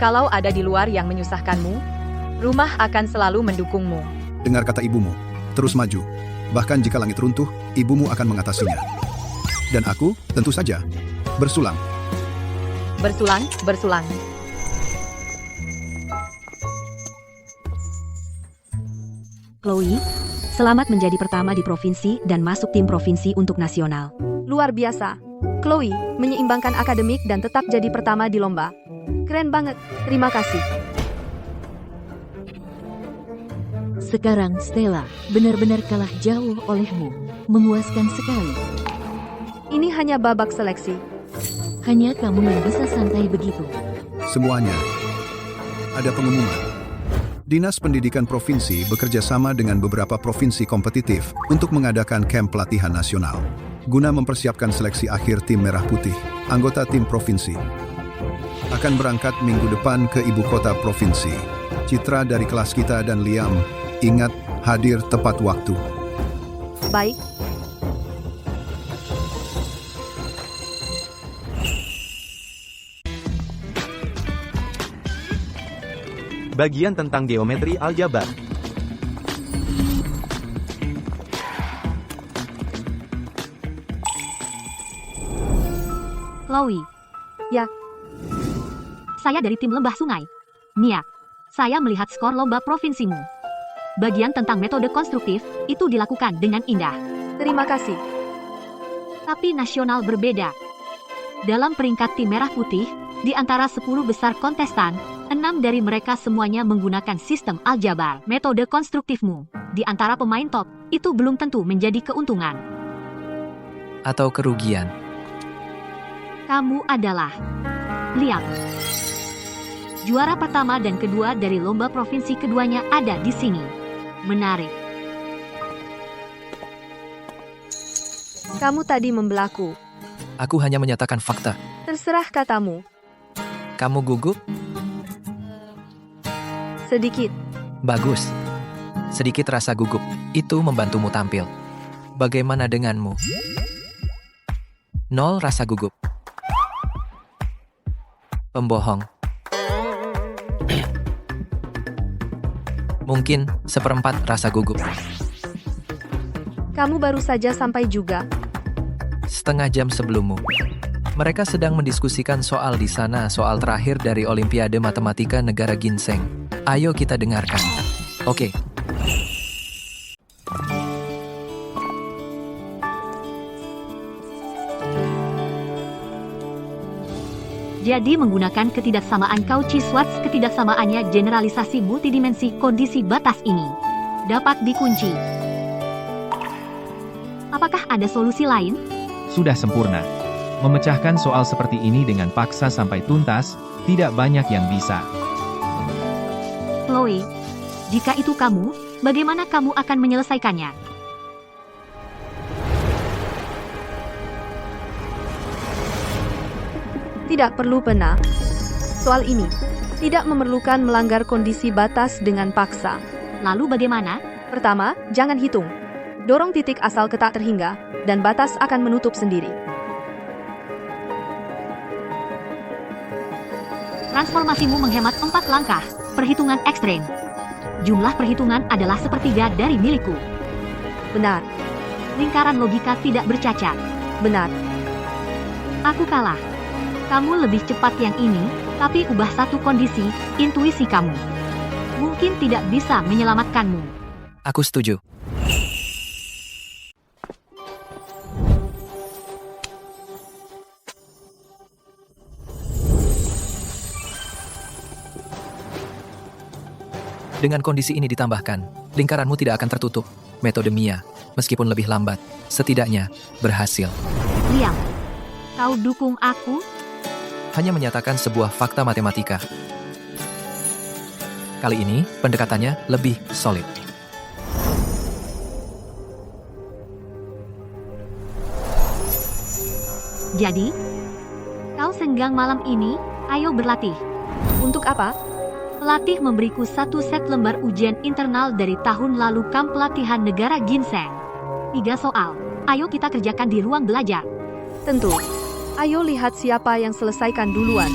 Kalau ada di luar yang menyusahkanmu, rumah akan selalu mendukungmu. Dengar kata ibumu, terus maju. Bahkan jika langit runtuh, ibumu akan mengatasinya. Dan aku, tentu saja, bersulang. Bersulang, bersulang. Chloe, selamat menjadi pertama di provinsi dan masuk tim provinsi untuk nasional. Luar biasa. Chloe, menyeimbangkan akademik dan tetap jadi pertama di lomba. Keren banget, terima kasih. Sekarang Stella benar-benar kalah jauh olehmu. Memuaskan sekali. Ini hanya babak seleksi. Hanya kamu yang bisa santai begitu. Semuanya. Ada pengumuman. Dinas Pendidikan Provinsi bekerja sama dengan beberapa provinsi kompetitif untuk mengadakan kamp pelatihan nasional. Guna mempersiapkan seleksi akhir tim Merah Putih, anggota tim provinsi akan berangkat minggu depan ke ibu kota provinsi. Citra dari kelas kita dan Liam, ingat hadir tepat waktu. Baik. Bagian tentang geometri aljabar. Chloe. Ya. Saya dari tim Lembah Sungai. Nia, saya melihat skor lomba provinsimu. Bagian tentang metode konstruktif, itu dilakukan dengan indah. Terima kasih. Tapi nasional berbeda. Dalam peringkat tim Merah Putih, di antara 10 besar kontestan, 6 dari mereka semuanya menggunakan sistem aljabar. Metode konstruktifmu, di antara pemain top, itu belum tentu menjadi keuntungan. Atau kerugian. Kamu adalah Liam. Juara pertama dan kedua dari lomba provinsi keduanya ada di sini. Menarik. Kamu tadi membelaku. Aku hanya menyatakan fakta. Terserah katamu. Kamu gugup? Sedikit. Bagus. Sedikit rasa gugup. Itu membantumu tampil. Bagaimana denganmu? 0 rasa gugup. Pembohong. Mungkin 1/4 rasa gugup. Kamu baru saja sampai juga. Setengah jam sebelummu. Mereka sedang mendiskusikan soal di sana, soal terakhir dari Olimpiade Matematika Negara Ginseng. Ayo kita dengarkan. Oke. Jadi menggunakan ketidaksamaan Cauchy-Schwarz, ketidaksamaannya generalisasi multidimensi kondisi batas ini dapat dikunci. Apakah ada solusi lain? Sudah sempurna. Memecahkan soal seperti ini dengan paksa sampai tuntas, tidak banyak yang bisa. Chloe, jika itu kamu, bagaimana kamu akan menyelesaikannya? Tidak perlu pena. Soal ini tidak memerlukan melanggar kondisi batas dengan paksa. Lalu bagaimana? Pertama, jangan hitung. Dorong titik asal ke tak terhingga, dan batas akan menutup sendiri. Transformasimu menghemat 4 langkah. Perhitungan ekstrem. Jumlah perhitungan adalah 1/3 dari milikku. Benar. Lingkaran logika tidak bercacat. Benar. Aku kalah. Kamu lebih cepat yang ini, tapi ubah satu kondisi, intuisi kamu. mungkin tidak bisa menyelamatkanmu. Aku setuju. Dengan kondisi ini ditambahkan, lingkaranmu tidak akan tertutup. Metode Mia, meskipun lebih lambat, setidaknya berhasil. Liam, kau dukung aku? Hanya menyatakan sebuah fakta matematika. Kali ini, pendekatannya lebih solid. Jadi, kau senggang malam ini? Ayo berlatih. Untuk apa? Pelatih memberiku 1 set lembar ujian internal dari tahun lalu kamp pelatihan negara Ginseng. 3 soal. Ayo kita kerjakan di ruang belajar. Tentu. Ayo lihat siapa yang selesaikan duluan.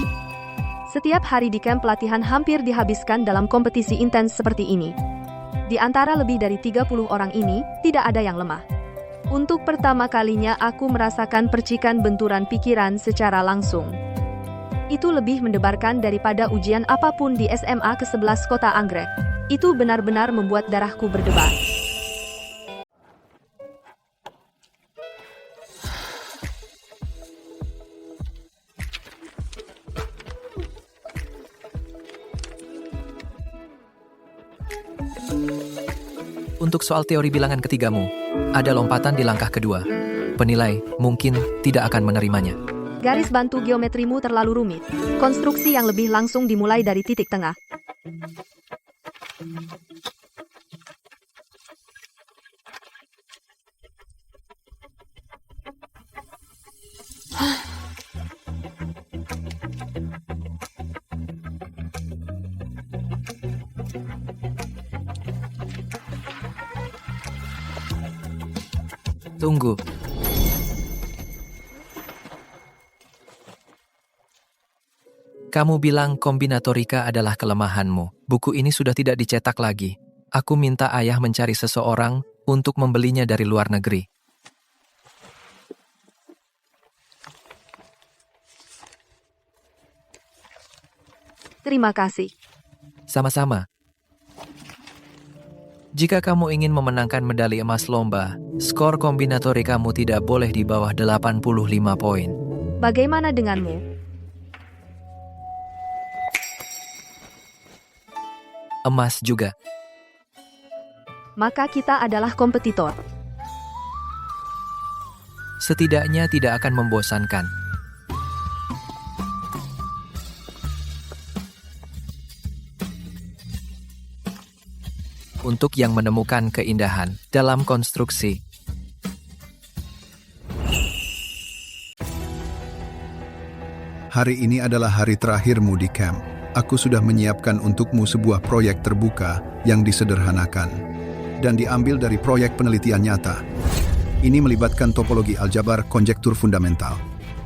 Setiap hari di kamp pelatihan hampir dihabiskan dalam kompetisi intens seperti ini. Di antara lebih dari 30 orang ini, tidak ada yang lemah. Untuk pertama kalinya aku merasakan percikan benturan pikiran secara langsung. Itu lebih mendebarkan daripada ujian apapun di SMA ke-11 Kota Anggrek. Itu benar-benar membuat darahku berdebar. Untuk soal teori bilangan ketigamu, ada lompatan di langkah kedua. Penilai mungkin tidak akan menerimanya. Garis bantu geometrimu terlalu rumit. Konstruksi yang lebih langsung dimulai dari titik tengah. Tunggu. Kamu bilang kombinatorika adalah kelemahanmu. Buku ini sudah tidak dicetak lagi. Aku minta ayah mencari seseorang untuk membelinya dari luar negeri. Terima kasih. Sama-sama. Jika kamu ingin memenangkan medali emas lomba, skor kombinatorikamu tidak boleh di bawah 85 poin. Bagaimana denganmu? Emas juga. Maka kita adalah kompetitor. Setidaknya tidak akan membosankan. Untuk yang menemukan keindahan dalam konstruksi. Hari ini adalah hari terakhirmu di camp. Aku sudah menyiapkan untukmu sebuah proyek terbuka yang disederhanakan dan diambil dari proyek penelitian nyata. Ini melibatkan topologi aljabar konjektur fundamental.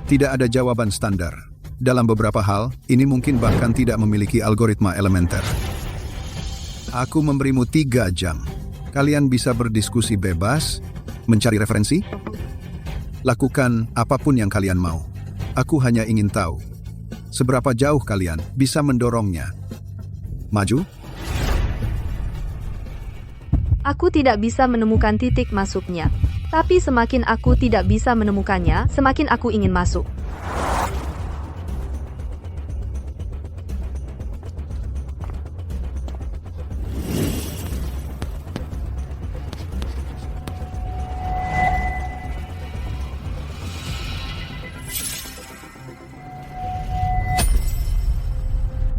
Tidak ada jawaban standar. Dalam beberapa hal, ini mungkin bahkan tidak memiliki algoritma elementer. Aku memberimu 3 jam. Kalian bisa berdiskusi bebas, mencari referensi, lakukan apapun yang kalian mau. Aku hanya ingin tahu, seberapa jauh kalian bisa mendorongnya. Maju? Aku tidak bisa menemukan titik masuknya. Tapi semakin aku tidak bisa menemukannya, semakin aku ingin masuk.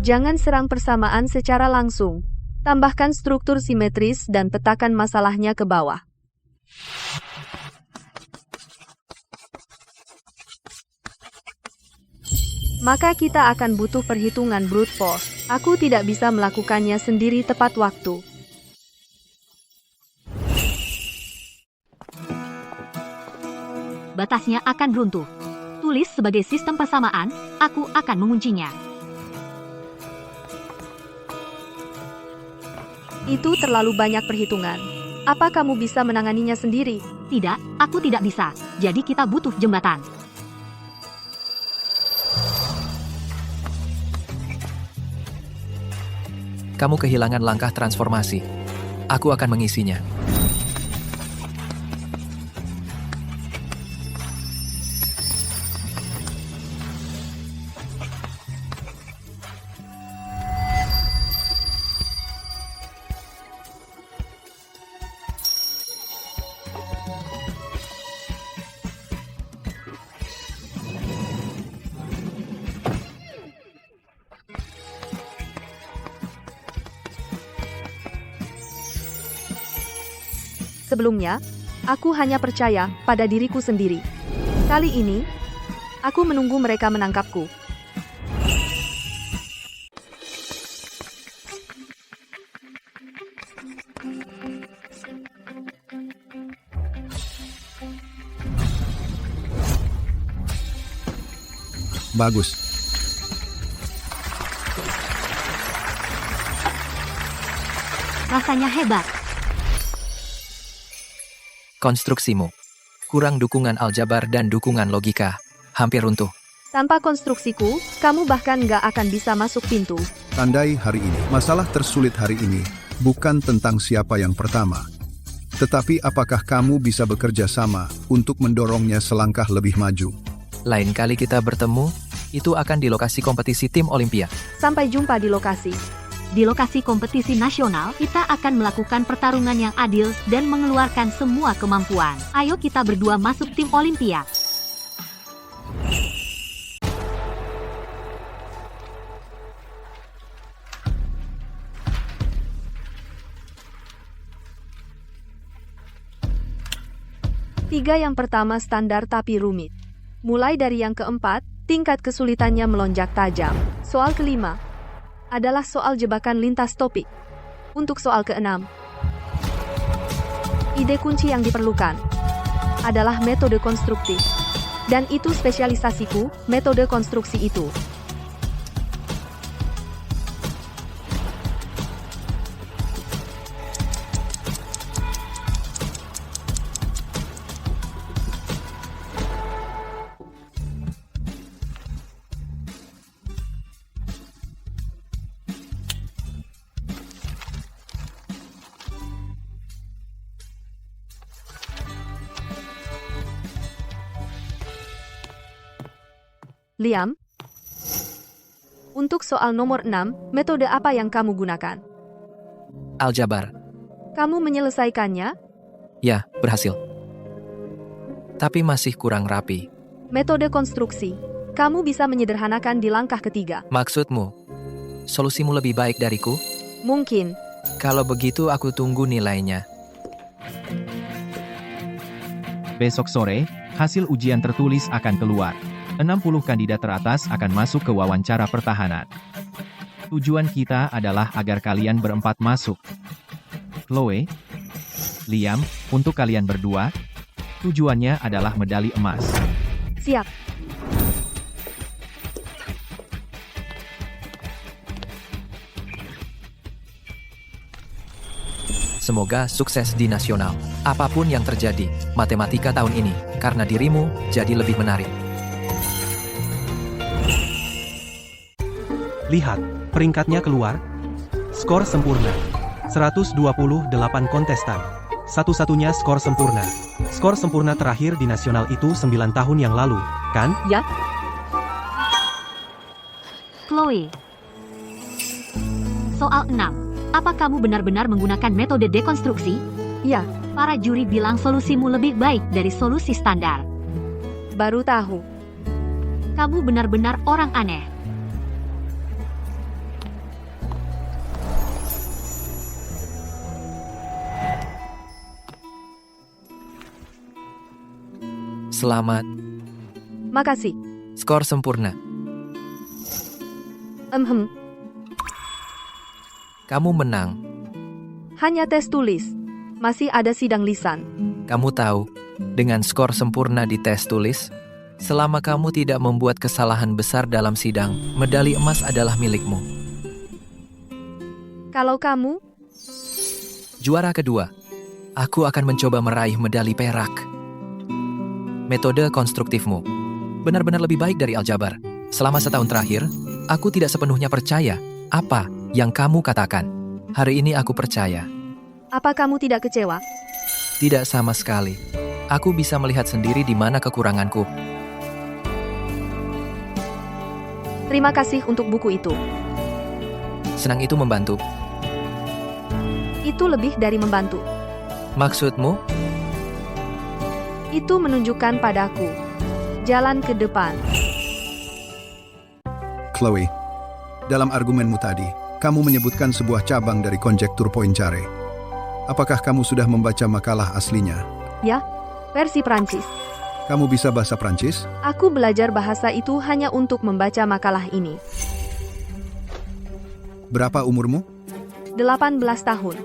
Jangan serang persamaan secara langsung. Tambahkan struktur simetris dan petakan masalahnya ke bawah. Maka kita akan butuh perhitungan brute force. Aku tidak bisa melakukannya sendiri tepat waktu. Batasnya akan runtuh. Tulis sebagai sistem persamaan, aku akan menguncinya. Itu terlalu banyak perhitungan. Apa kamu bisa menanganinya sendiri? Tidak, aku tidak bisa. Jadi kita butuh jembatan. Kamu kehilangan langkah transformasi. Aku akan mengisinya. Sebelumnya, aku hanya percaya pada diriku sendiri. Kali ini, aku menunggu mereka menangkapku. Bagus. Rasanya hebat. Konstruksimu. Kurang dukungan aljabar dan dukungan logika. Hampir runtuh. Tanpa konstruksiku, kamu bahkan nggak akan bisa masuk pintu. Tandai hari ini. Masalah tersulit hari ini bukan tentang siapa yang pertama, tetapi apakah kamu bisa bekerja sama untuk mendorongnya selangkah lebih maju. Lain kali kita bertemu, itu akan di lokasi kompetisi tim Olimpia. Sampai jumpa di lokasi. Di lokasi kompetisi nasional, kita akan melakukan pertarungan yang adil dan mengeluarkan semua kemampuan. Ayo kita berdua masuk tim Olimpia. Tiga yang pertama standar tapi rumit. Mulai dari yang keempat, tingkat kesulitannya melonjak tajam. Soal kelima adalah soal jebakan lintas topik. Untuk soal keenam, ide kunci yang diperlukan adalah metode konstruktif. Dan itu spesialisasiku, metode konstruksi itu. Liam, untuk soal nomor 6, metode apa yang kamu gunakan? Aljabar. Kamu menyelesaikannya? Ya, berhasil. Tapi masih kurang rapi. Metode konstruksi. Kamu bisa menyederhanakan di langkah ketiga. Maksudmu, solusimu lebih baik dariku? Mungkin. Kalau begitu aku tunggu nilainya. Besok sore, hasil ujian tertulis akan keluar. 60 kandidat teratas akan masuk ke wawancara pertahanan. Tujuan kita adalah agar kalian berempat masuk. Chloe, Liam, untuk kalian berdua, tujuannya adalah medali emas. Siap. Semoga sukses di nasional. Apapun yang terjadi, matematika tahun ini, karena dirimu, jadi lebih menarik. Lihat, peringkatnya keluar. Skor sempurna. 128 kontestan. Satu-satunya skor sempurna. Skor sempurna terakhir di nasional itu 9 tahun yang lalu, kan? Ya. Chloe. Soal 6. Apa kamu benar-benar menggunakan metode dekonstruksi? Ya. Para juri bilang solusimu lebih baik dari solusi standar. Baru tahu. Kamu benar-benar orang aneh. Selamat. Makasih. Skor sempurna. Kamu menang. Hanya tes tulis. Masih ada sidang lisan. Kamu tahu, dengan skor sempurna di tes tulis, selama kamu tidak membuat kesalahan besar dalam sidang, medali emas adalah milikmu. Kalau kamu? Juara kedua. Aku akan mencoba meraih medali perak. Metode konstruktifmu benar-benar lebih baik dari aljabar. Selama setahun terakhir, aku tidak sepenuhnya percaya apa yang kamu katakan. Hari ini aku percaya. Apa kamu tidak kecewa? Tidak sama sekali. Aku bisa melihat sendiri di mana kekuranganku. Terima kasih untuk buku itu. Senang itu membantu. Itu lebih dari membantu. Maksudmu? Itu menunjukkan padaku jalan ke depan. Chloe, dalam argumenmu tadi, kamu menyebutkan sebuah cabang dari konjektur Poincaré. Apakah kamu sudah membaca makalah aslinya? Ya, versi Prancis. Kamu bisa bahasa Prancis? Aku belajar bahasa itu hanya untuk membaca makalah ini. Berapa umurmu? 18 tahun.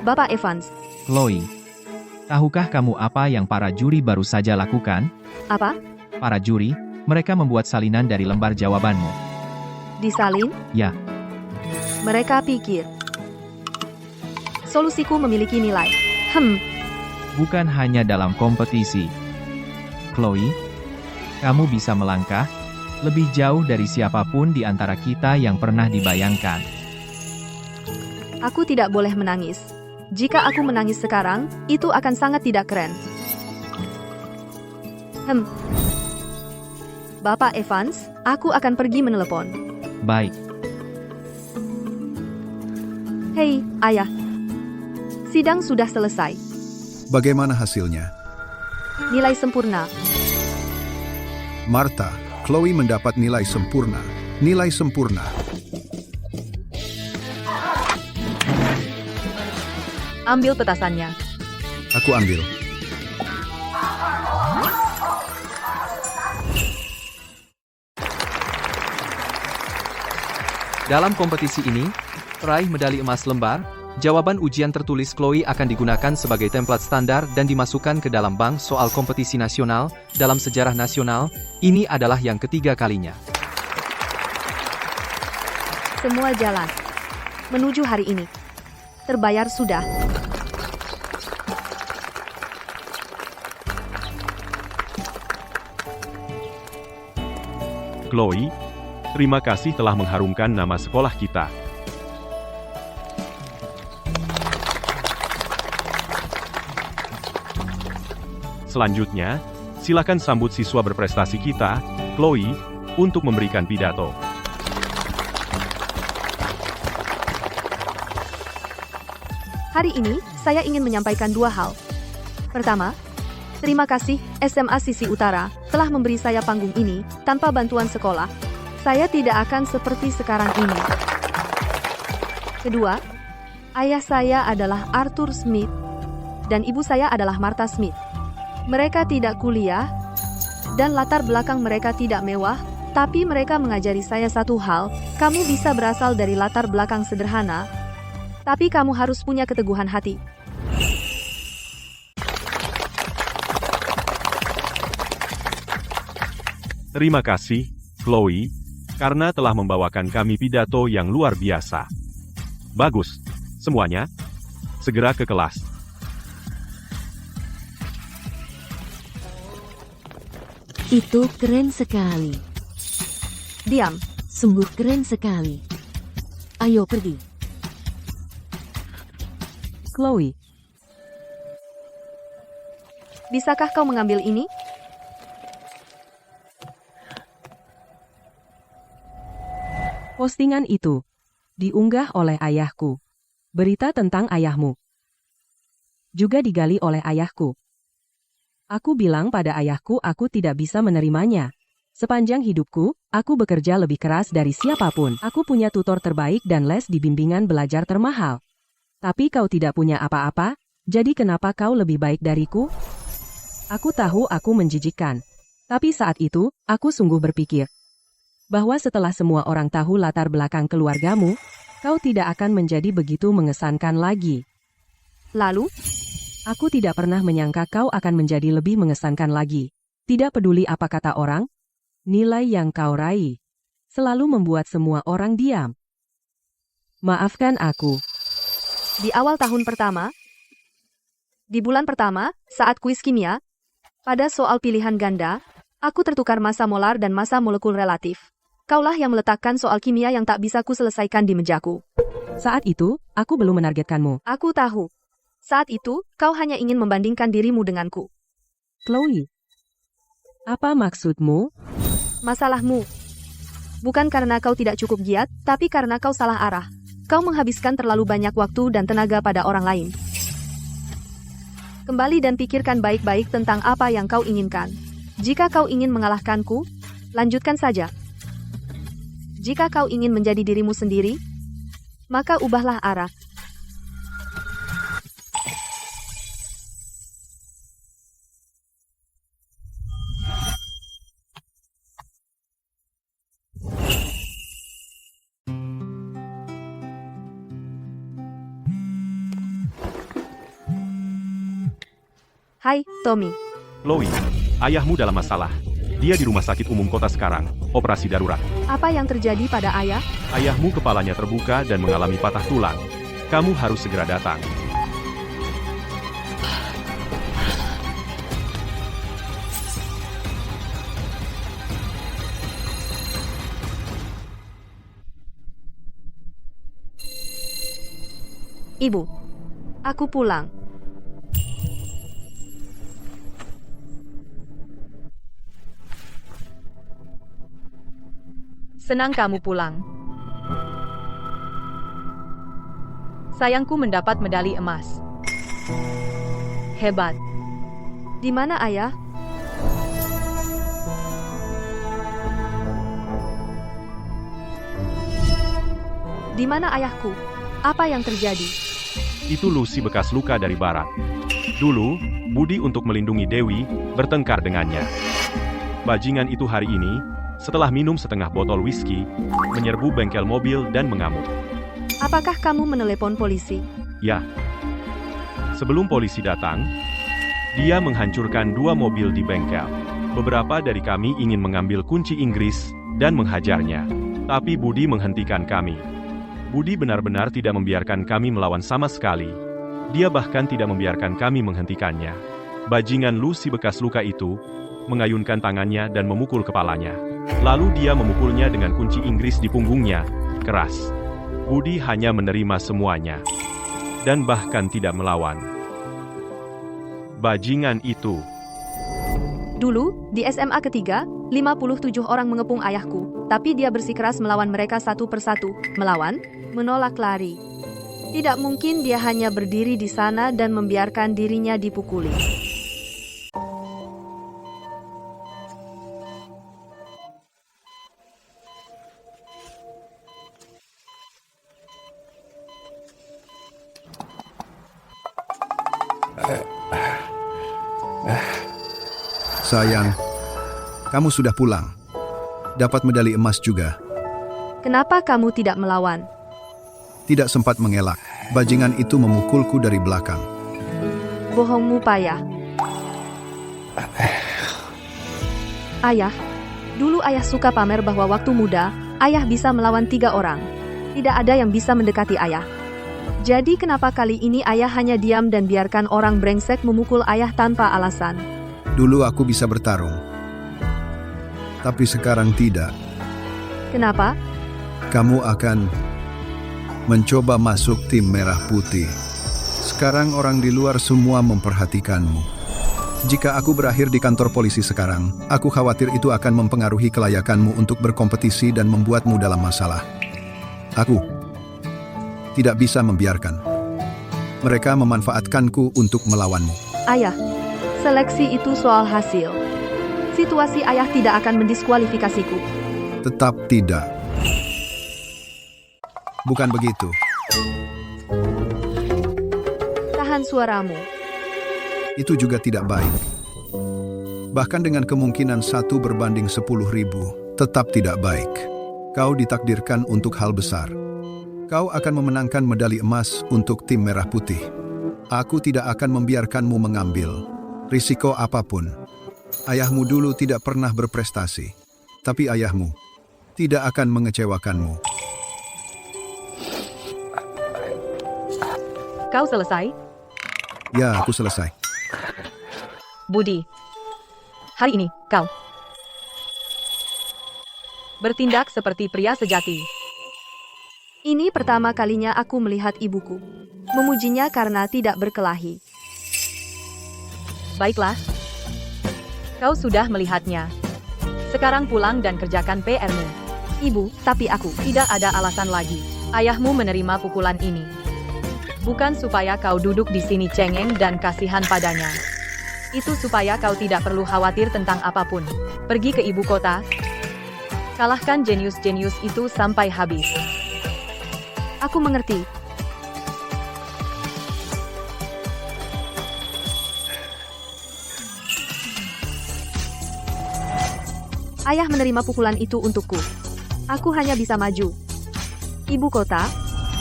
Bapak Evans. Chloe, tahukah kamu apa yang para juri baru saja lakukan? Apa? Para juri, mereka membuat salinan dari lembar jawabanmu. Disalin? Ya, Mereka pikir solusiku memiliki nilai. bukan hanya dalam kompetisi. Chloe, kamu bisa melangkah lebih jauh dari siapapun di antara kita yang pernah dibayangkan. Aku tidak boleh menangis. Jika aku menangis sekarang, itu akan sangat tidak keren. Bapak Evans, aku akan pergi menelepon. Baik, Hei, ayah. Sidang sudah selesai. Bagaimana hasilnya? Nilai sempurna. Martha, Chloe mendapat nilai sempurna. Nilai sempurna. Ambil petasannya. Aku ambil. Dalam kompetisi ini, peraih medali emas lembar, jawaban ujian tertulis Chloe akan digunakan sebagai template standar dan dimasukkan ke dalam bank soal kompetisi nasional. Dalam sejarah nasional, ini adalah yang ketiga kalinya. Semua jalan menuju hari ini. Terbayar sudah. Chloe, terima kasih telah mengharumkan nama sekolah kita. Selanjutnya, silakan sambut siswa berprestasi kita, Chloe, untuk memberikan pidato. Hari ini, saya ingin menyampaikan dua hal. Pertama, terima kasih SMA Sisi Utara telah memberi saya panggung ini. Tanpa bantuan sekolah, saya tidak akan seperti sekarang ini. Kedua, ayah saya adalah Arthur Smith dan ibu saya adalah Martha Smith. Mereka tidak kuliah dan latar belakang mereka tidak mewah, tapi mereka mengajari saya satu hal: kamu bisa berasal dari latar belakang sederhana, tapi kamu harus punya keteguhan hati. Terima kasih, Chloe, karena telah membawakan kami pidato yang luar biasa. Bagus, semuanya. Segera ke kelas. Itu keren sekali. Diam. Sungguh keren sekali. Ayo pergi. Chloe, Bisakah kau mengambil ini? postingan itu diunggah oleh ayahku. Berita tentang ayahmu juga digali oleh ayahku. Aku bilang pada ayahku aku tidak bisa menerimanya. Sepanjang hidupku, aku bekerja lebih keras dari siapapun. Aku punya tutor terbaik dan les di bimbingan belajar termahal. Tapi kau tidak punya apa-apa, jadi kenapa kau lebih baik dariku? Aku tahu aku menjijikkan. Tapi saat itu, aku sungguh berpikir bahwa setelah semua orang tahu latar belakang keluargamu, kau tidak akan menjadi begitu mengesankan lagi. Lalu, aku tidak pernah menyangka kau akan menjadi lebih mengesankan lagi. Tidak peduli apa kata orang, nilai yang kau raih selalu membuat semua orang diam. Maafkan aku. Di awal tahun pertama, di bulan pertama, saat kuis kimia, pada soal pilihan ganda, aku tertukar massa molar dan massa molekul relatif. Kaulah yang meletakkan soal kimia yang tak bisa ku selesaikan di mejaku. Saat itu, aku belum menargetkanmu. Aku tahu. Saat itu, kau hanya ingin membandingkan dirimu denganku. Chloe, apa maksudmu? Masalahmu. Bukan karena kau tidak cukup giat, tapi karena kau salah arah. Kau menghabiskan terlalu banyak waktu dan tenaga pada orang lain. Kembali dan pikirkan baik-baik tentang apa yang kau inginkan. Jika kau ingin mengalahkanku, lanjutkan saja. Jika kau ingin menjadi dirimu sendiri, maka ubahlah arah. Hai, Tommy. Chloe, ayahmu dalam masalah. Dia di rumah sakit umum kota sekarang, operasi darurat. Apa yang terjadi pada ayah? Ayahmu kepalanya terbuka dan mengalami patah tulang. Kamu harus segera datang. Ibu, aku pulang. Senang kamu pulang. Sayangku mendapat medali emas. Hebat. Di mana ayah? Di mana ayahku? Apa yang terjadi? Itu Lucy bekas luka dari barat. Dulu, Budi untuk melindungi Dewi, bertengkar dengannya. Bajingan itu hari ini, setelah minum setengah botol whisky, menyerbu bengkel mobil dan mengamuk. Apakah kamu menelepon polisi? Ya. Sebelum polisi datang, dia menghancurkan 2 mobil di bengkel. Beberapa dari kami ingin mengambil kunci Inggris dan menghajarnya. Tapi Budi menghentikan kami. Budi benar-benar tidak membiarkan kami melawan sama sekali. Dia bahkan tidak membiarkan kami menghentikannya. Bajingan Lucy bekas luka itu mengayunkan tangannya dan memukul kepalanya. Lalu dia memukulnya dengan kunci Inggris di punggungnya, keras. Budi hanya menerima semuanya. Dan bahkan tidak melawan. Bajingan itu. Dulu, di SMA ketiga, 57 orang mengepung ayahku, tapi dia bersikeras melawan mereka satu persatu. Melawan, menolak lari. Tidak mungkin dia hanya berdiri di sana dan membiarkan dirinya dipukuli. Sayang, kamu sudah pulang. Dapat medali emas juga. Kenapa kamu tidak melawan? Tidak sempat mengelak. Bajingan itu memukulku dari belakang. Bohongmu payah. Ayah, dulu ayah suka pamer bahwa waktu muda, ayah bisa melawan 3 orang. Tidak ada yang bisa mendekati ayah. Jadi kenapa kali ini ayah hanya diam dan biarkan orang brengsek memukul ayah tanpa alasan? Dulu aku bisa bertarung. Tapi sekarang tidak. Kenapa? Kamu akan mencoba masuk tim merah putih. Sekarang orang di luar semua memperhatikanmu. Jika aku berakhir di kantor polisi sekarang, aku khawatir itu akan mempengaruhi kelayakanmu untuk berkompetisi dan membuatmu dalam masalah. Aku tidak bisa membiarkan mereka memanfaatkanku untuk melawanmu. Ayah, seleksi itu soal hasil. Situasi ayah tidak akan mendiskualifikasiku. Tetap tidak. Bukan begitu. Tahan suaramu. Itu juga tidak baik. Bahkan dengan kemungkinan 1 berbanding 10.000, tetap tidak baik. Kau ditakdirkan untuk hal besar. Kau akan memenangkan medali emas untuk tim merah putih. Aku tidak akan membiarkanmu mengambil risiko apapun. Ayahmu dulu tidak pernah berprestasi, tapi ayahmu tidak akan mengecewakanmu. Kau selesai? Ya, aku selesai. Budi. Hari ini, kau bertindak seperti pria sejati. Ini pertama kalinya aku melihat ibuku. Memujinya karena tidak berkelahi. Baiklah. Kau sudah melihatnya. Sekarang pulang dan kerjakan PR-mu. Ibu, tapi aku Tidak ada alasan lagi. Ayahmu menerima pukulan ini. Bukan supaya kau duduk di sini cengeng dan kasihan padanya. Itu supaya kau tidak perlu khawatir tentang apapun. Pergi ke ibu kota. Kalahkan jenius-jenius itu sampai habis. Aku mengerti. Ayah menerima pukulan itu untukku. Aku hanya bisa maju. Ibu kota,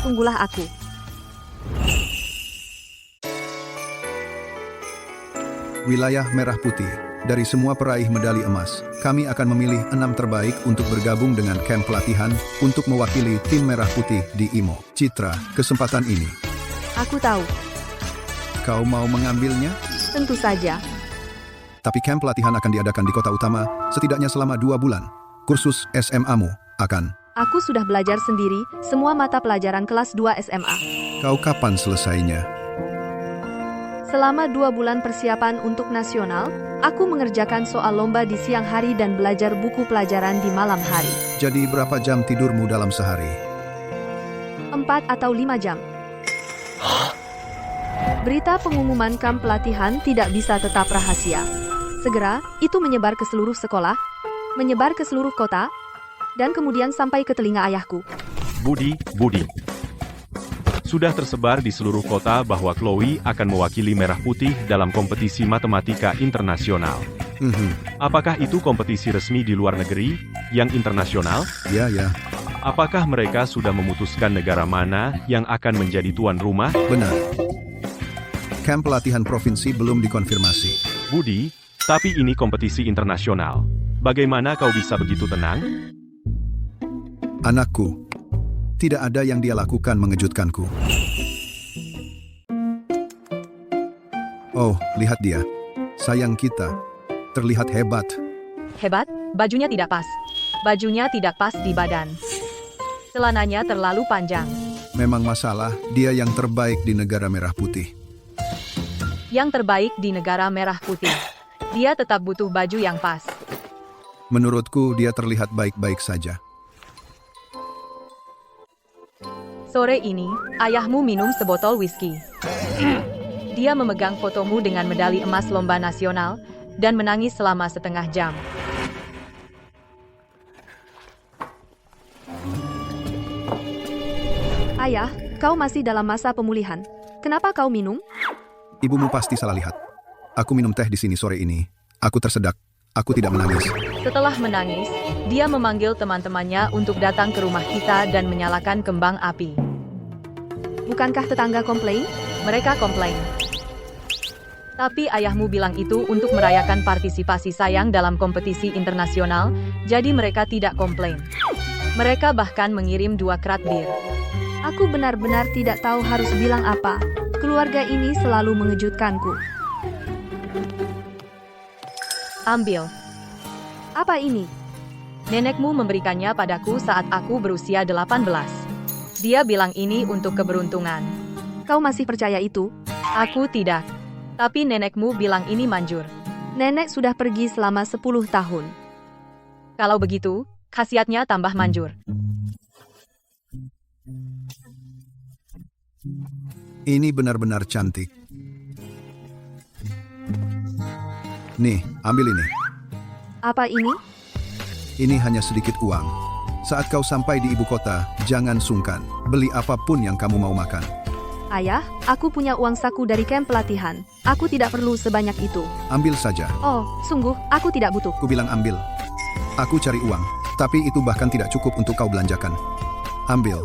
tunggulah aku. Wilayah Merah Putih. Dari semua peraih medali emas, kami akan memilih 6 terbaik untuk bergabung dengan kamp pelatihan untuk mewakili tim Merah Putih di IMO. Citra, kesempatan ini. Aku tahu. Kau mau mengambilnya? Tentu saja. Tapi kamp pelatihan akan diadakan di kota utama, setidaknya selama 2 bulan. Kursus SMA-mu akan. Aku sudah belajar sendiri, semua mata pelajaran kelas 2 SMA. Kau kapan selesainya? Selama 2 bulan persiapan untuk nasional, aku mengerjakan soal lomba di siang hari dan belajar buku pelajaran di malam hari. Jadi berapa jam tidurmu dalam sehari? 4 atau 5 jam. Berita pengumuman kamp pelatihan tidak bisa tetap rahasia. Segera, itu menyebar ke seluruh sekolah, menyebar ke seluruh kota, dan kemudian sampai ke telinga ayahku. Budi. Sudah tersebar di seluruh kota bahwa Chloe akan mewakili Merah Putih dalam kompetisi matematika internasional. Apakah itu kompetisi resmi di luar negeri, yang internasional? Ya. Apakah mereka sudah memutuskan negara mana yang akan menjadi tuan rumah? Benar. Kamp pelatihan provinsi belum dikonfirmasi. Budi, tapi ini kompetisi internasional. Bagaimana kau bisa begitu tenang? Anakku, tidak ada yang dia lakukan mengejutkanku. Oh, lihat dia. Sayang kita. Terlihat hebat. Hebat? Bajunya tidak pas. Bajunya tidak pas di badan. Celananya terlalu panjang. Memang masalah, dia yang terbaik di negara Merah Putih. Yang terbaik di negara Merah Putih. Dia tetap butuh baju yang pas. Menurutku, dia terlihat baik-baik saja. Sore ini, ayahmu minum sebotol whisky. Dia memegang fotomu dengan medali emas lomba nasional, dan menangis selama setengah jam. Ayah, kau masih dalam masa pemulihan. Kenapa kau minum? Ibumu pasti salah lihat. Aku minum teh di sini sore ini. Aku tersedak. Aku tidak menangis. Setelah menangis, dia memanggil teman-temannya untuk datang ke rumah kita dan menyalakan kembang api. Bukankah tetangga komplain? Mereka komplain. Tapi ayahmu bilang itu untuk merayakan partisipasi sayang dalam kompetisi internasional, jadi mereka tidak komplain. Mereka bahkan mengirim 2 krat bir. Aku benar-benar tidak tahu harus bilang apa. Keluarga ini selalu mengejutkanku. Ambil. Apa ini? Nenekmu memberikannya padaku saat aku berusia 18. Dia bilang ini untuk keberuntungan. Kau masih percaya itu? Aku tidak. Tapi nenekmu bilang ini manjur. Nenek sudah pergi selama 10 tahun. Kalau begitu, khasiatnya tambah manjur. Ini benar-benar cantik. Nih, ambil ini. Apa ini? Ini hanya sedikit uang. Saat kau sampai di ibu kota, jangan sungkan. Beli apapun yang kamu mau makan. Ayah, aku punya uang saku dari kamp pelatihan. Aku tidak perlu sebanyak itu. Ambil saja. Oh, sungguh, aku tidak butuh. Ku bilang ambil. Aku cari uang, tapi itu bahkan tidak cukup untuk kau belanjakan. Ambil.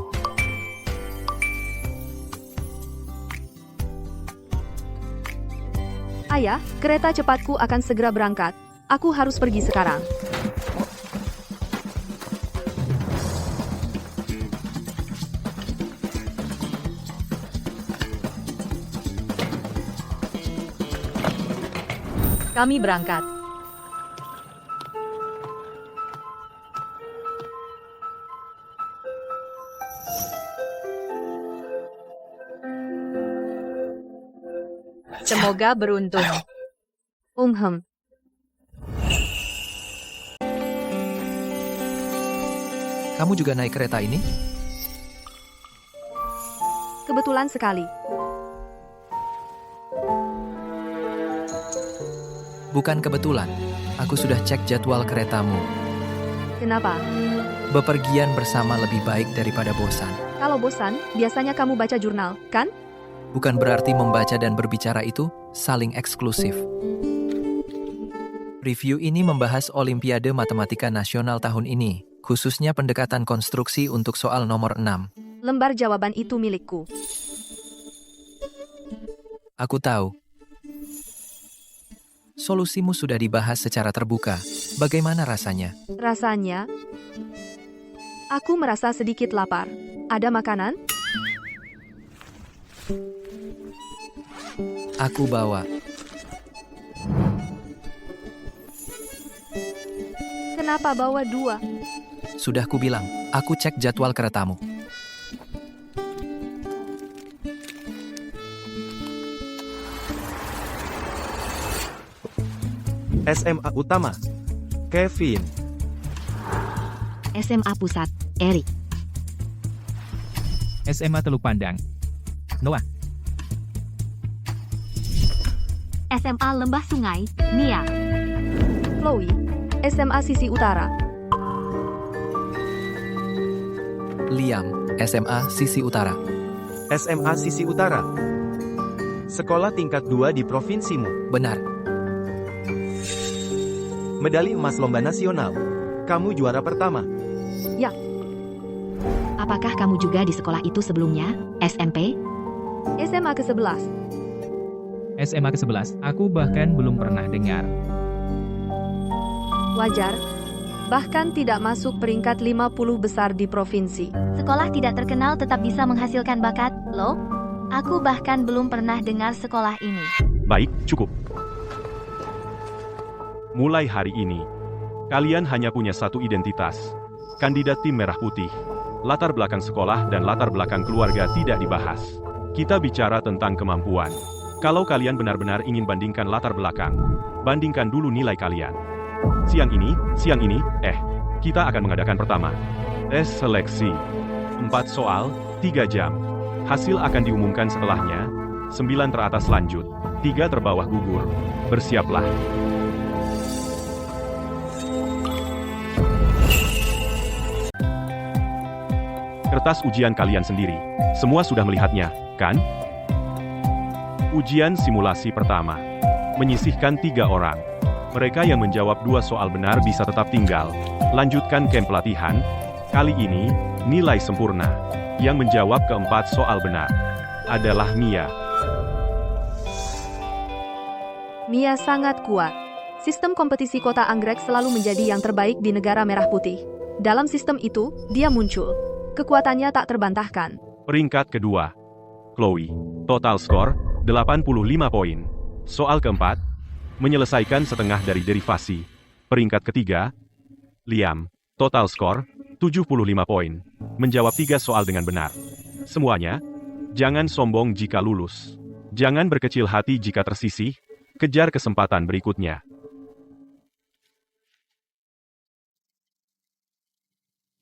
Ayah, kereta cepatku akan segera berangkat. Aku harus pergi sekarang. Kami berangkat. Semoga beruntung. Kamu juga naik kereta ini? Kebetulan sekali. Bukan kebetulan. Aku sudah cek jadwal keretamu. Kenapa? Bepergian bersama lebih baik daripada bosan. Kalau bosan, biasanya kamu baca jurnal, kan? Bukan berarti membaca dan berbicara itu saling eksklusif. Review ini membahas Olimpiade Matematika Nasional tahun ini, khususnya pendekatan konstruksi untuk soal nomor 6. Lembar jawaban itu milikku. Aku tahu. Solusimu sudah dibahas secara terbuka. Bagaimana rasanya? Rasanya? Aku merasa sedikit lapar. Ada makanan? Aku bawa. Kenapa bawa 2? Sudah kubilang, aku cek jadwal keretamu. SMA Utama, Kevin. SMA Pusat, Erik. SMA Teluk Pandang, Noah. SMA Lembah Sungai, Nia. Chloe, SMA Sisi Utara. Liam, SMA Sisi Utara. SMA Sisi Utara. Sekolah tingkat 2 di provinsimu. Benar. Medali emas lomba nasional. Kamu juara pertama. Ya. Apakah kamu juga di sekolah itu sebelumnya, SMP? SMA ke-11. SMA ke-11, aku bahkan belum pernah dengar. Wajar. Bahkan tidak masuk peringkat 50 besar di provinsi. Sekolah tidak terkenal tetap bisa menghasilkan bakat, loh. Aku bahkan belum pernah dengar sekolah ini. Baik, cukup. Mulai hari ini, kalian hanya punya satu identitas. Kandidat tim merah putih. Latar belakang sekolah dan latar belakang keluarga tidak dibahas. Kita bicara tentang kemampuan. Kalau kalian benar-benar ingin bandingkan latar belakang, bandingkan dulu nilai kalian. Siang ini, kita akan mengadakan pertama. Tes seleksi. 4 soal, 3 jam. Hasil akan diumumkan setelahnya. 9 teratas lanjut, 3 terbawah gugur. Bersiaplah. Kertas ujian kalian sendiri. Semua sudah melihatnya, kan? Ujian simulasi pertama. Menyisihkan 3 orang. Mereka yang menjawab 2 soal benar bisa tetap tinggal. Lanjutkan camp pelatihan. Kali ini, nilai sempurna. Yang menjawab ke-4 soal benar adalah Mia. Mia sangat kuat. Sistem kompetisi kota anggrek selalu menjadi yang terbaik di negara merah putih. Dalam sistem itu, dia muncul. Kekuatannya tak terbantahkan. Peringkat kedua, Chloe. Total skor, 85 poin. Soal keempat, menyelesaikan setengah dari derivasi. Peringkat ketiga, Liam. Total skor, 75 poin. Menjawab 3 soal dengan benar. Semuanya, jangan sombong jika lulus. Jangan berkecil hati jika tersisih. Kejar kesempatan berikutnya.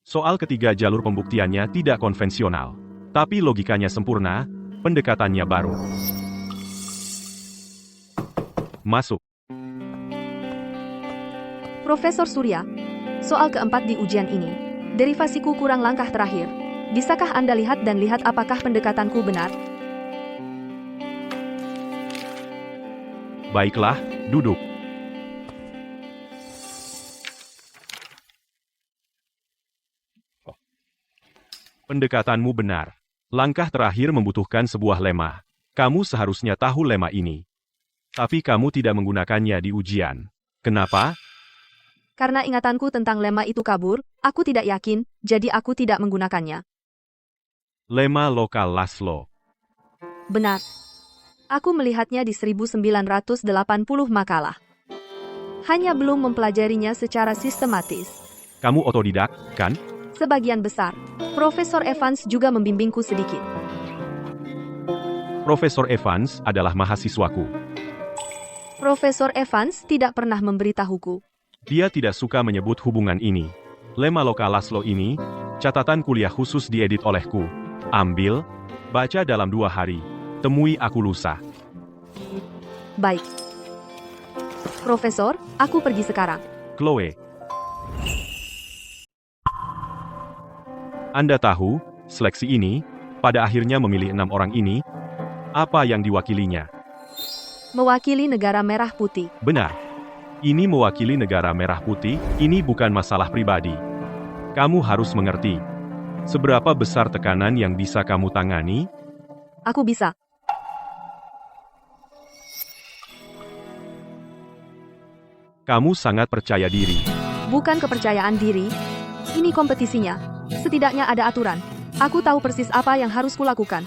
Soal ketiga jalur pembuktiannya tidak konvensional. Tapi logikanya sempurna, pendekatannya baru. Masuk. Profesor Surya, soal keempat di ujian ini. Derivasiku kurang langkah terakhir. Bisakah Anda lihat dan lihat apakah pendekatanku benar? Baiklah, duduk. Pendekatanmu benar. Langkah terakhir membutuhkan sebuah lema. Kamu seharusnya tahu lema ini. Tapi kamu tidak menggunakannya di ujian. Kenapa? Karena ingatanku tentang lema itu kabur, aku tidak yakin, jadi aku tidak menggunakannya. Lema lokal Laszlo. Benar. Aku melihatnya di 1980 makalah. hanya belum mempelajarinya secara sistematis. Kamu otodidak, kan? Sebagian besar. Profesor Evans juga membimbingku sedikit. Profesor Evans adalah mahasiswaku. Profesor Evans tidak pernah memberitahuku. Dia tidak suka menyebut hubungan ini. Lema Loka Laszlo ini, catatan kuliah khusus diedit olehku. Ambil, baca dalam 2 hari. Temui aku lusa. Baik. Profesor, aku pergi sekarang. Chloe. Anda tahu, seleksi ini, pada akhirnya memilih 6 orang ini, apa yang diwakilinya? Mewakili negara merah putih. Benar. Ini mewakili negara merah putih, ini bukan masalah pribadi. Kamu harus mengerti. Seberapa besar tekanan yang bisa kamu tangani? Aku bisa. Kamu sangat percaya diri. Bukan kepercayaan diri. Ini kompetisinya. Setidaknya ada aturan. Aku tahu persis apa yang harus kulakukan.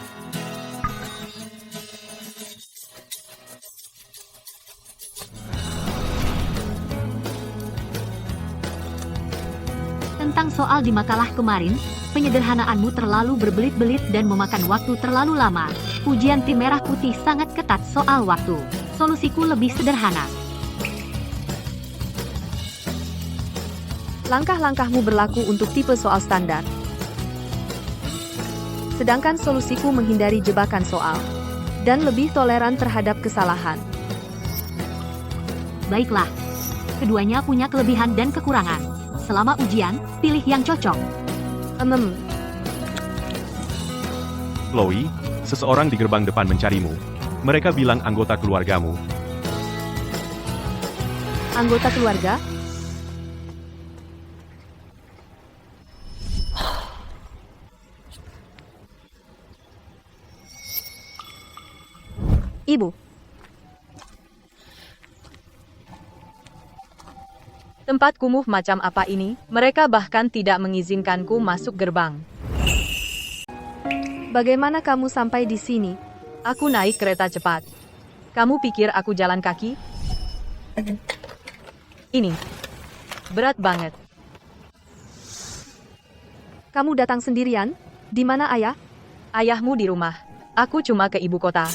Tentang soal di makalah kemarin, penyederhanaanmu terlalu berbelit-belit dan memakan waktu terlalu lama. Ujian tim merah putih sangat ketat soal waktu. Solusiku lebih sederhana. Langkah-langkahmu berlaku untuk tipe soal standar. Sedangkan solusiku menghindari jebakan soal. Dan lebih toleran terhadap kesalahan. Baiklah. Keduanya punya kelebihan dan kekurangan. Selama ujian, pilih yang cocok. Chloe, seseorang di gerbang depan mencarimu. Mereka bilang anggota keluargamu. Anggota keluarga? Ibu. Tempat kumuh macam apa ini? Mereka bahkan tidak mengizinkanku masuk gerbang. Bagaimana kamu sampai di sini? Aku naik kereta cepat. Kamu pikir aku jalan kaki? Ini berat banget. Kamu datang sendirian? Di mana ayah? Ayahmu di rumah. Aku cuma ke ibu kota.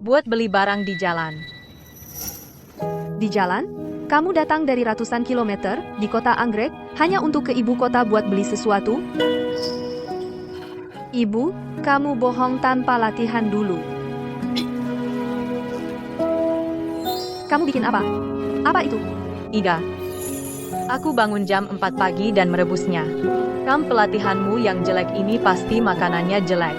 Buat beli barang di jalan. Di jalan? Kamu datang dari ratusan kilometer, di kota anggrek, hanya untuk ke ibu kota buat beli sesuatu? Ibu, kamu bohong tanpa latihan dulu. Kamu bikin apa? Apa itu? Ida. Aku bangun jam 4 pagi dan merebusnya. Kamp pelatihanmu yang jelek ini pasti makanannya jelek.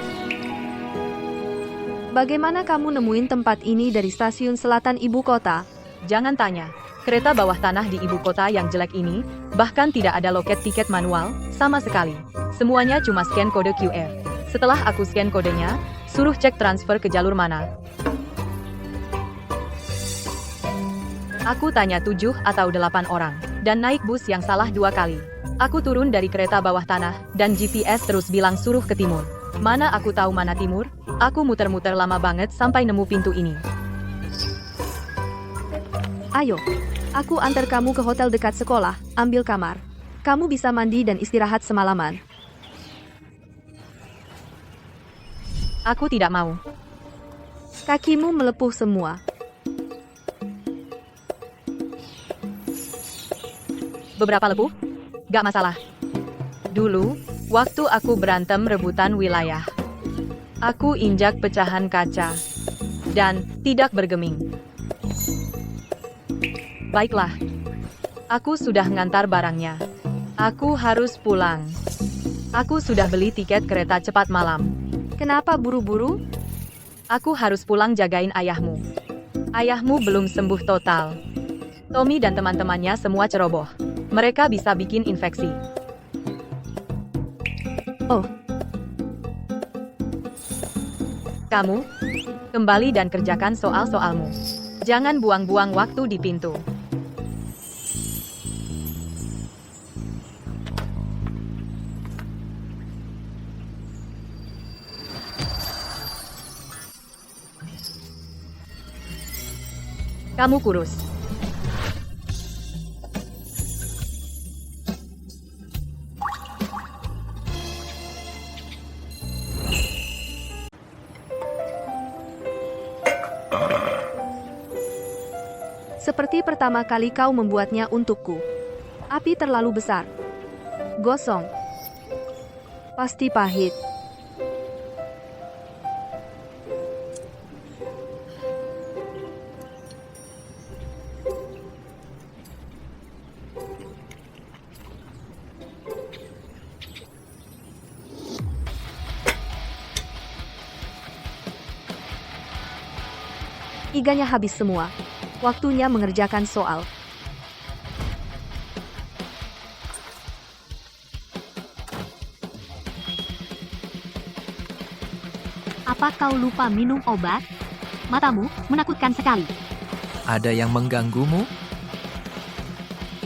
Bagaimana kamu nemuin tempat ini dari stasiun selatan ibu kota? Jangan tanya. Kereta bawah tanah di ibu kota yang jelek ini, bahkan tidak ada loket tiket manual, sama sekali. Semuanya cuma scan kode QR. Setelah aku scan kodenya, suruh cek transfer ke jalur mana. Aku tanya 7 atau 8 orang, dan naik bus yang salah 2 kali. Aku turun dari kereta bawah tanah, dan GPS terus bilang suruh ke timur. Mana aku tahu mana timur? Aku muter-muter lama banget sampai nemu pintu ini. Ayo, aku antar kamu ke hotel dekat sekolah, ambil kamar. Kamu bisa mandi dan istirahat semalaman. Aku tidak mau. Kakimu melepuh semua. Beberapa lepuh? Gak masalah. Dulu, waktu aku berantem rebutan wilayah, aku injak pecahan kaca. Dan tidak bergeming. Baiklah. Aku sudah ngantar barangnya. Aku harus pulang. Aku sudah beli tiket kereta cepat malam. Kenapa buru-buru? Aku harus pulang jagain ayahmu. Ayahmu belum sembuh total. Tommy dan teman-temannya semua ceroboh. Mereka bisa bikin infeksi. Oh. Kamu, kembali dan kerjakan soal-soalmu. Jangan buang-buang waktu di pintu. Kamu kurus. Seperti pertama kali kau membuatnya untukku. Api terlalu besar. Gosong. Pasti pahit. Iganya habis semua. Waktunya mengerjakan soal. Apa kau lupa minum obat? Matamu menakutkan sekali. Ada yang mengganggumu?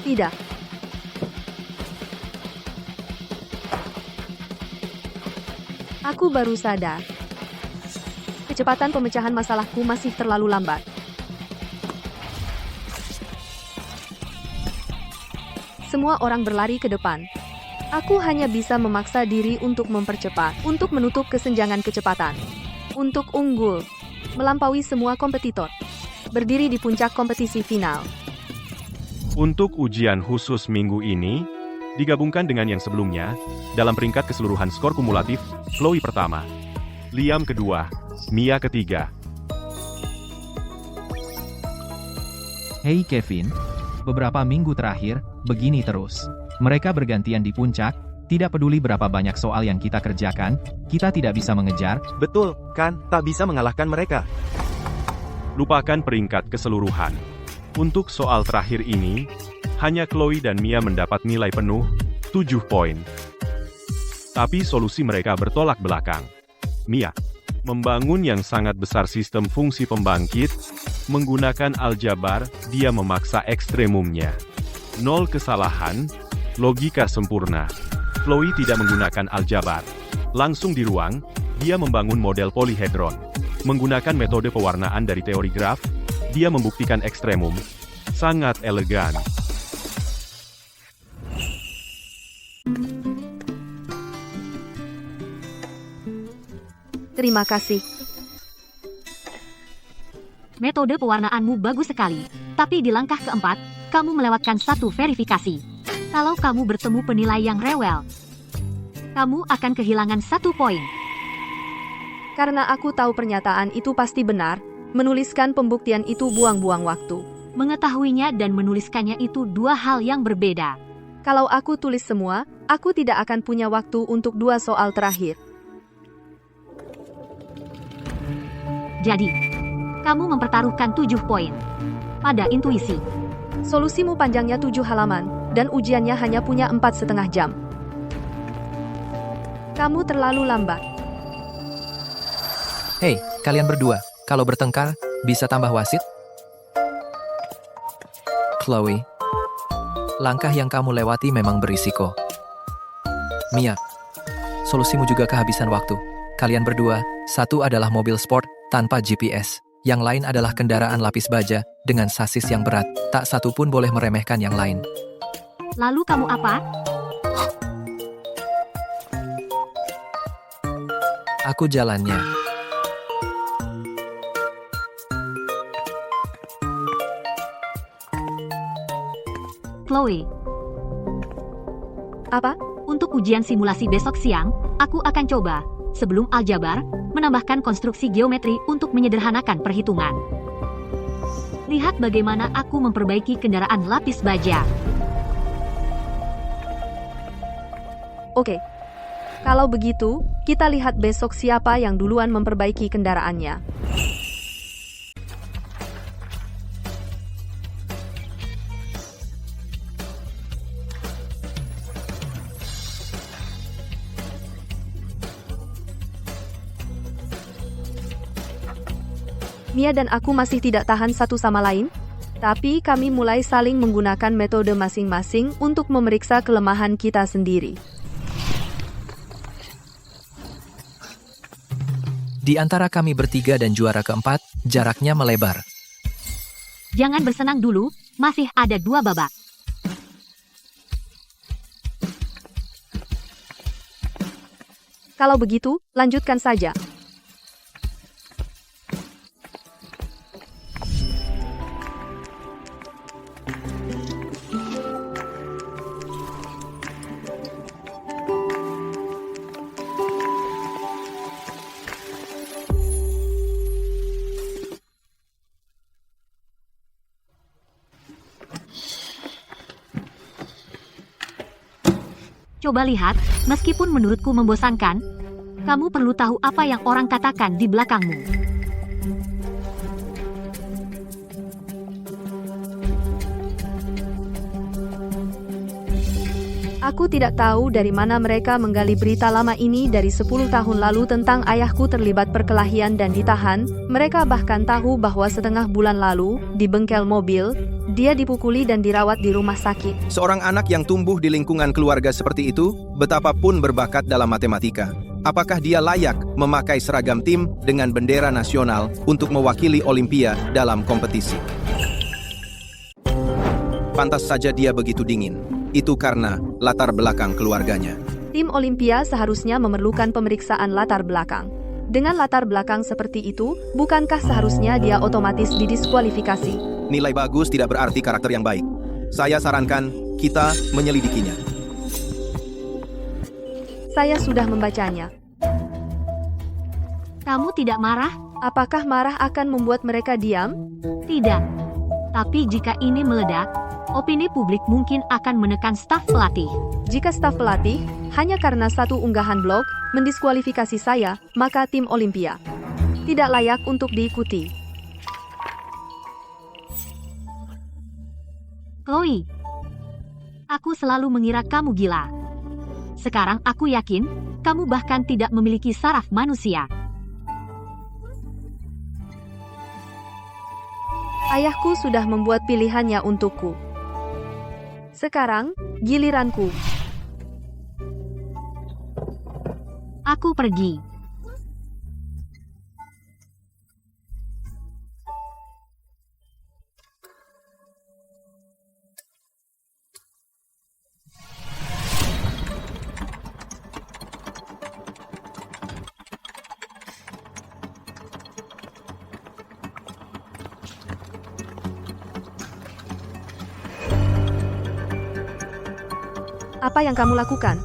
Tidak. Aku baru sadar. Kecepatan pemecahan masalahku masih terlalu lambat. Semua orang berlari ke depan. Aku hanya bisa memaksa diri untuk mempercepat, untuk menutup kesenjangan kecepatan, untuk unggul, melampaui semua kompetitor, berdiri di puncak kompetisi final. Untuk ujian khusus minggu ini, digabungkan dengan yang sebelumnya, dalam peringkat keseluruhan skor kumulatif, Chloe pertama, Liam kedua, Mia ketiga. Hey Kevin, beberapa minggu terakhir, begini terus. Mereka bergantian di puncak, tidak peduli berapa banyak soal yang kita kerjakan, kita tidak bisa mengejar. Betul, kan? Tak bisa mengalahkan mereka. Lupakan peringkat keseluruhan. Untuk soal terakhir ini, hanya Chloe dan Mia mendapat nilai penuh, 7 poin. Tapi solusi mereka bertolak belakang. Mia membangun yang sangat besar sistem fungsi pembangkit, menggunakan aljabar, dia memaksa ekstremumnya. 0 kesalahan, logika sempurna. Chloe tidak menggunakan aljabar. Langsung di ruang, dia membangun model polyhedron. Menggunakan metode pewarnaan dari teori graf, dia membuktikan ekstremum. Sangat elegan. Terima kasih. Metode pewarnaanmu bagus sekali. Tapi di langkah keempat, kamu melewatkan satu verifikasi. Kalau kamu bertemu penilai yang rewel, kamu akan kehilangan 1 poin. Karena aku tahu pernyataan itu pasti benar, menuliskan pembuktian itu buang-buang waktu. Mengetahuinya dan menuliskannya itu 2 hal yang berbeda. Kalau aku tulis semua, aku tidak akan punya waktu untuk 2 soal terakhir. Jadi, kamu mempertaruhkan 7 poin. Pada intuisi. Solusimu panjangnya 7 halaman, dan ujiannya hanya punya 4,5 jam. Kamu terlalu lambat. Hei, kalian berdua, kalau bertengkar, bisa tambah wasit? Chloe, langkah yang kamu lewati memang berisiko. Mia, solusimu juga kehabisan waktu. Kalian berdua, satu adalah mobil sport tanpa GPS. Yang lain adalah kendaraan lapis baja dengan sasis yang berat. Tak satu pun boleh meremehkan yang lain. Lalu kamu apa? Aku jalannya. Chloe. Apa? Untuk ujian simulasi besok siang, aku akan coba, sebelum aljabar, menambahkan konstruksi geometri untuk menyederhanakan perhitungan. Lihat bagaimana aku memperbaiki kendaraan lapis baja. Oke. Kalau begitu, kita lihat besok siapa yang duluan memperbaiki kendaraannya. Mia dan aku masih tidak tahan satu sama lain, tapi kami mulai saling menggunakan metode masing-masing untuk memeriksa kelemahan kita sendiri. Di antara kami bertiga dan juara keempat, jaraknya melebar. Jangan bersenang dulu, masih ada 2 babak. Kalau begitu, lanjutkan saja. Coba lihat, meskipun menurutku membosankan, kamu perlu tahu apa yang orang katakan di belakangmu. Aku tidak tahu dari mana mereka menggali berita lama ini dari 10 tahun lalu tentang ayahku terlibat perkelahian dan ditahan. Mereka bahkan tahu bahwa setengah bulan lalu, di bengkel mobil, dia dipukuli dan dirawat di rumah sakit. Seorang anak yang tumbuh di lingkungan keluarga seperti itu, betapapun berbakat dalam matematika, apakah dia layak memakai seragam tim dengan bendera nasional untuk mewakili Olimpia dalam kompetisi? Pantas saja dia begitu dingin. Itu karena latar belakang keluarganya. Tim Olimpia seharusnya memerlukan pemeriksaan latar belakang. Dengan latar belakang seperti itu, bukankah seharusnya dia otomatis didiskualifikasi? Nilai bagus tidak berarti karakter yang baik. Saya sarankan kita menyelidikinya. Saya sudah membacanya. Kamu tidak marah? Apakah marah akan membuat mereka diam? Tidak. Tapi jika ini meledak, opini publik mungkin akan menekan staf pelatih. Jika staf pelatih, hanya karena satu unggahan blog, mendiskualifikasi saya, maka tim Olimpia tidak layak untuk diikuti. Chloe, aku selalu mengira kamu gila. Sekarang aku yakin, kamu bahkan tidak memiliki saraf manusia. Ayahku sudah membuat pilihannya untukku. Sekarang, giliranku. Aku pergi. Apa yang kamu lakukan?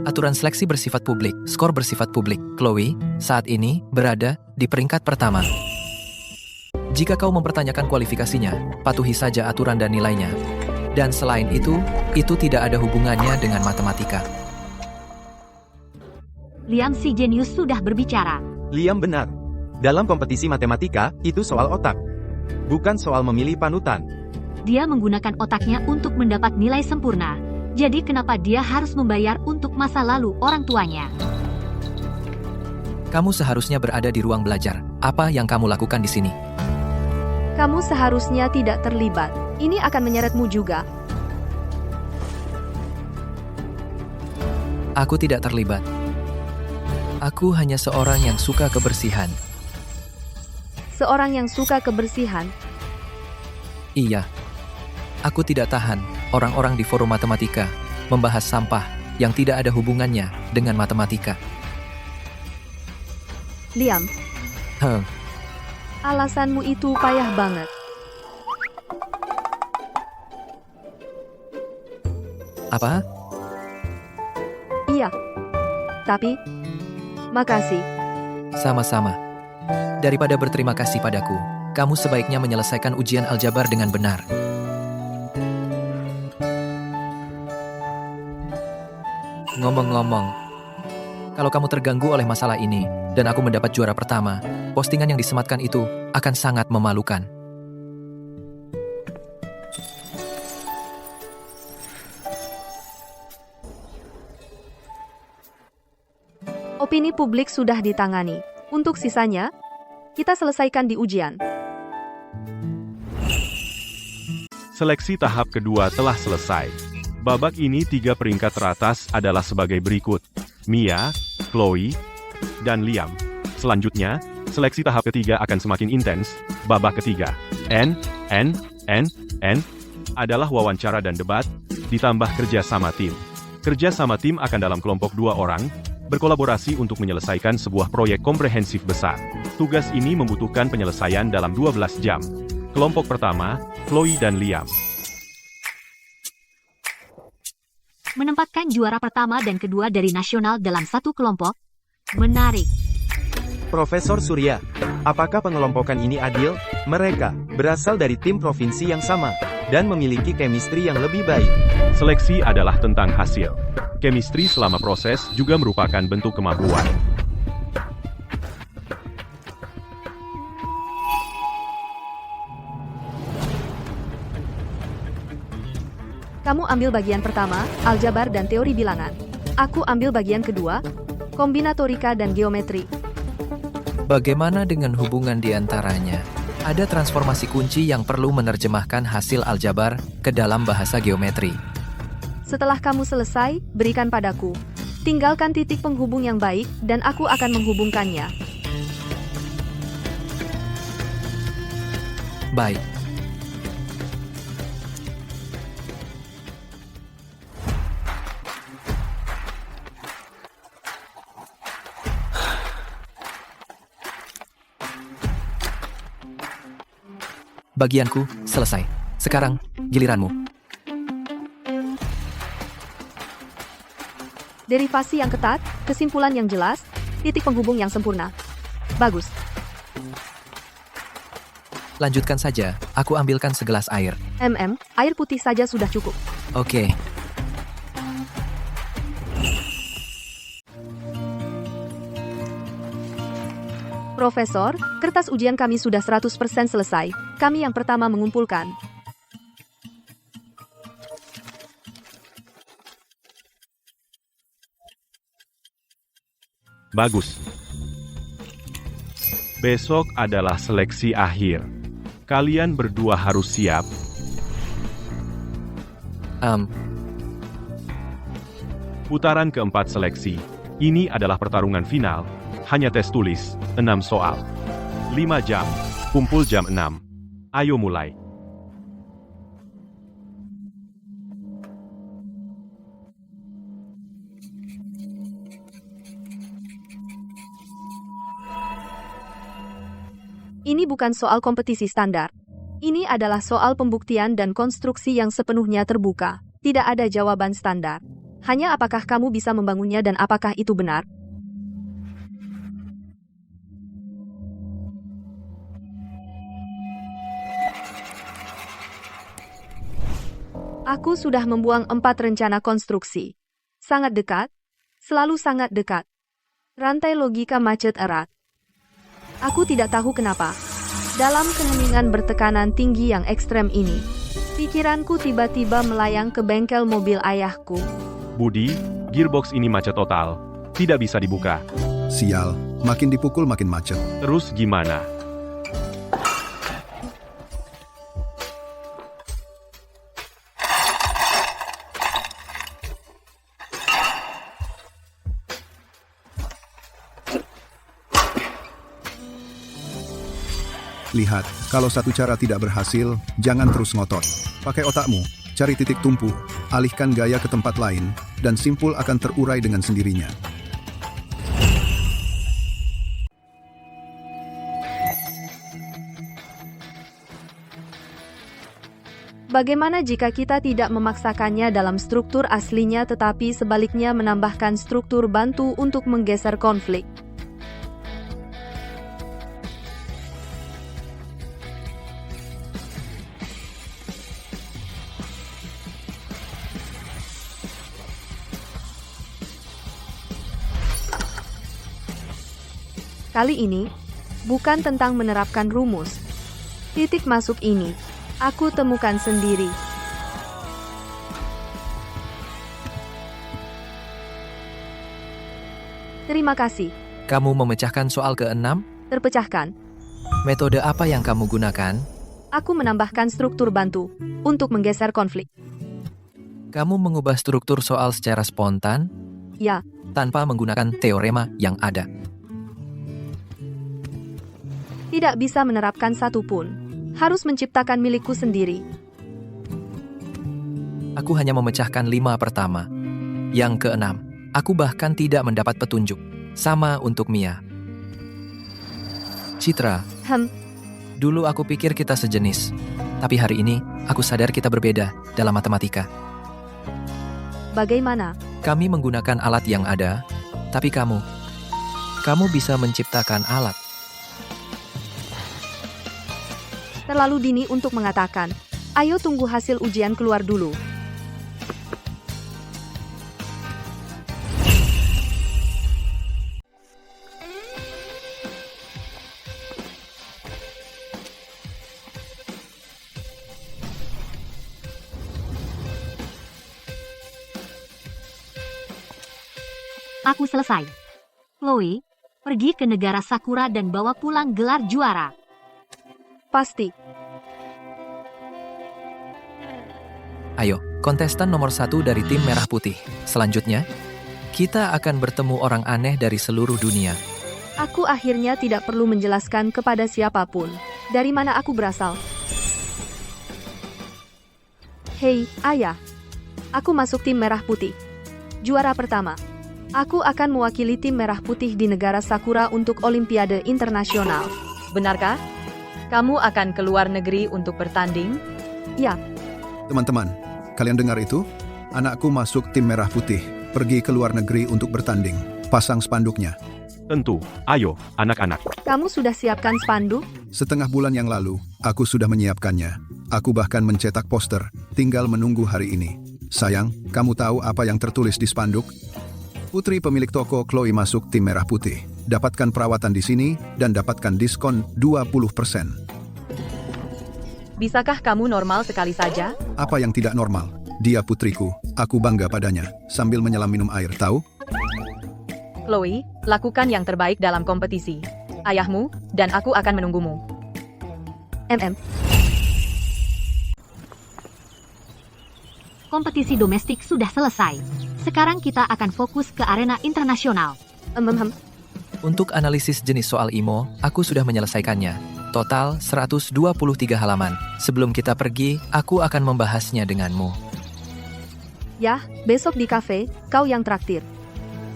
Aturan seleksi bersifat publik, skor bersifat publik. Chloe, saat ini, berada di peringkat pertama. Jika kau mempertanyakan kualifikasinya, patuhi saja aturan dan nilainya. Dan selain itu tidak ada hubungannya dengan matematika. Liam si jenius sudah berbicara. Liam benar. Dalam kompetisi matematika, itu soal otak. Bukan soal memilih panutan. Dia menggunakan otaknya untuk mendapat nilai sempurna. Jadi kenapa dia harus membayar untuk masa lalu orang tuanya? Kamu seharusnya berada di ruang belajar. Apa yang kamu lakukan di sini? Kamu seharusnya tidak terlibat. Ini akan menyeretmu juga. Aku tidak terlibat. Aku hanya seorang yang suka kebersihan. Seorang yang suka kebersihan. Iya. Aku tidak tahan orang-orang di forum matematika membahas sampah yang tidak ada hubungannya dengan matematika. Liam. Alasanmu itu payah banget. Apa? Iya. Tapi, makasih. Sama-sama. Daripada berterima kasih padaku, kamu sebaiknya menyelesaikan ujian aljabar dengan benar. Ngomong-ngomong, kalau kamu terganggu oleh masalah ini, dan aku mendapat juara pertama, postingan yang disematkan itu akan sangat memalukan. Opini publik sudah ditangani. Untuk sisanya, kita selesaikan di ujian. Seleksi tahap kedua telah selesai. Babak ini 3 peringkat teratas adalah sebagai berikut. Mia, Chloe, dan Liam. Selanjutnya, seleksi tahap ketiga akan semakin intens. Babak ketiga, N adalah wawancara dan debat, ditambah kerja sama tim. Kerja sama tim akan dalam kelompok 2 orang, berkolaborasi untuk menyelesaikan sebuah proyek komprehensif besar. Tugas ini membutuhkan penyelesaian dalam 12 jam. Kelompok pertama, Chloe dan Liam. Menempatkan juara pertama dan kedua dari nasional dalam satu kelompok. Menarik. Profesor Surya, apakah pengelompokan ini adil? Mereka berasal dari tim provinsi yang sama dan memiliki chemistry yang lebih baik. Seleksi adalah tentang hasil. Chemistry selama proses juga merupakan bentuk kemampuan. Kamu ambil bagian pertama, aljabar dan teori bilangan. Aku ambil bagian kedua, kombinatorika dan geometri. Bagaimana dengan hubungan di antaranya? Ada transformasi kunci yang perlu menerjemahkan hasil aljabar ke dalam bahasa geometri. Setelah kamu selesai, berikan padaku. Tinggalkan titik penghubung yang baik, dan aku akan menghubungkannya. Baik. Bagianku selesai. Sekarang, giliranmu. Derivasi yang ketat, kesimpulan yang jelas, titik penghubung yang sempurna. Bagus. Lanjutkan saja, aku ambilkan segelas air. Air putih saja sudah cukup. Oke. Profesor, kertas ujian kami sudah 100% selesai. Kami yang pertama mengumpulkan. Bagus. Besok adalah seleksi akhir. Kalian berdua harus siap. Putaran keempat seleksi. Ini adalah pertarungan final. Hanya tes tulis, 6 soal. 5 jam, kumpul jam 6. Ayo mulai. Ini bukan soal kompetisi standar. Ini adalah soal pembuktian dan konstruksi yang sepenuhnya terbuka. Tidak ada jawaban standar. Hanya apakah kamu bisa membangunnya dan apakah itu benar. Aku sudah membuang 4 rencana konstruksi. Sangat dekat, selalu sangat dekat. Rantai logika macet erat. Aku tidak tahu kenapa. Dalam keheningan bertekanan tinggi yang ekstrem ini, pikiranku tiba-tiba melayang ke bengkel mobil ayahku. Budi, gearbox ini macet total. Tidak bisa dibuka. Sial, makin dipukul makin macet. Terus gimana? Lihat, kalau satu cara tidak berhasil, jangan terus ngotot. Pakai otakmu, cari titik tumpu, alihkan gaya ke tempat lain, dan simpul akan terurai dengan sendirinya. Bagaimana jika kita tidak memaksakannya dalam struktur aslinya tetapi sebaliknya menambahkan struktur bantu untuk menggeser konflik? Kali ini, bukan tentang menerapkan rumus. Titik masuk ini, aku temukan sendiri. Terima kasih. Kamu memecahkan soal ke-6? Terpecahkan. Metode apa yang kamu gunakan? Aku menambahkan struktur bantu untuk menggeser konflik. Kamu mengubah struktur soal secara spontan? Ya, tanpa menggunakan teorema yang ada. Tidak bisa menerapkan satupun. Harus menciptakan milikku sendiri. Aku hanya memecahkan 5 pertama. Yang keenam, aku bahkan tidak mendapat petunjuk. Sama untuk Mia. Citra, dulu aku pikir kita sejenis. Tapi hari ini, aku sadar kita berbeda dalam matematika. Bagaimana? Kami menggunakan alat yang ada, tapi kamu bisa menciptakan alat. Terlalu dini untuk mengatakan. Ayo tunggu hasil ujian keluar dulu. Aku selesai. Chloe, pergi ke negara Sakura dan bawa pulang gelar juara. Pasti. Ayo, kontestan nomor 1 dari tim Merah Putih. Selanjutnya, kita akan bertemu orang aneh dari seluruh dunia. Aku akhirnya tidak perlu menjelaskan kepada siapapun. Dari mana aku berasal. Hei, ayah. Aku masuk tim Merah Putih. Juara pertama. Aku akan mewakili tim Merah Putih di negara Sakura untuk Olimpiade Internasional. Benarkah? Kamu akan ke luar negeri untuk bertanding? Ya. Teman-teman, kalian dengar itu? Anakku masuk tim Merah Putih, pergi ke luar negeri untuk bertanding. Pasang spanduknya. Tentu, ayo, anak-anak. Kamu sudah siapkan spanduk? Setengah bulan yang lalu, aku sudah menyiapkannya. Aku bahkan mencetak poster, tinggal menunggu hari ini. Sayang, kamu tahu apa yang tertulis di spanduk? Putri pemilik toko Chloe masuk tim Merah Putih. Dapatkan perawatan di sini dan dapatkan diskon 20%. Bisakah kamu normal sekali saja? Apa yang tidak normal? Dia putriku, aku bangga padanya. Sambil menyelam minum air, tahu? Chloe, lakukan yang terbaik dalam kompetisi. Ayahmu dan aku akan menunggumu. Kompetisi domestik sudah selesai. Sekarang kita akan fokus ke arena internasional. Untuk analisis jenis soal IMO, aku sudah menyelesaikannya. Total 123 halaman. Sebelum kita pergi, aku akan membahasnya denganmu. Yah, besok di kafe, kau yang traktir.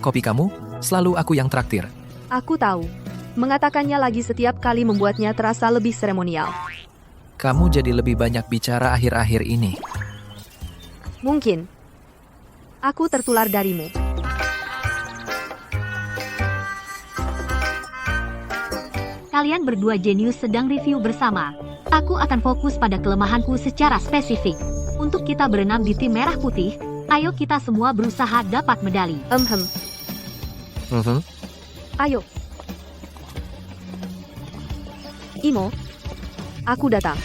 Kopi kamu, selalu aku yang traktir. Aku tahu. Mengatakannya lagi setiap kali membuatnya terasa lebih seremonial. Kamu jadi lebih banyak bicara akhir-akhir ini. Mungkin. Aku tertular darimu. Kalian berdua jenius sedang review bersama. Aku akan fokus pada kelemahanku secara spesifik. Untuk kita berenam di tim Merah Putih, ayo kita semua berusaha dapat medali. Ayo. Imo, aku datang.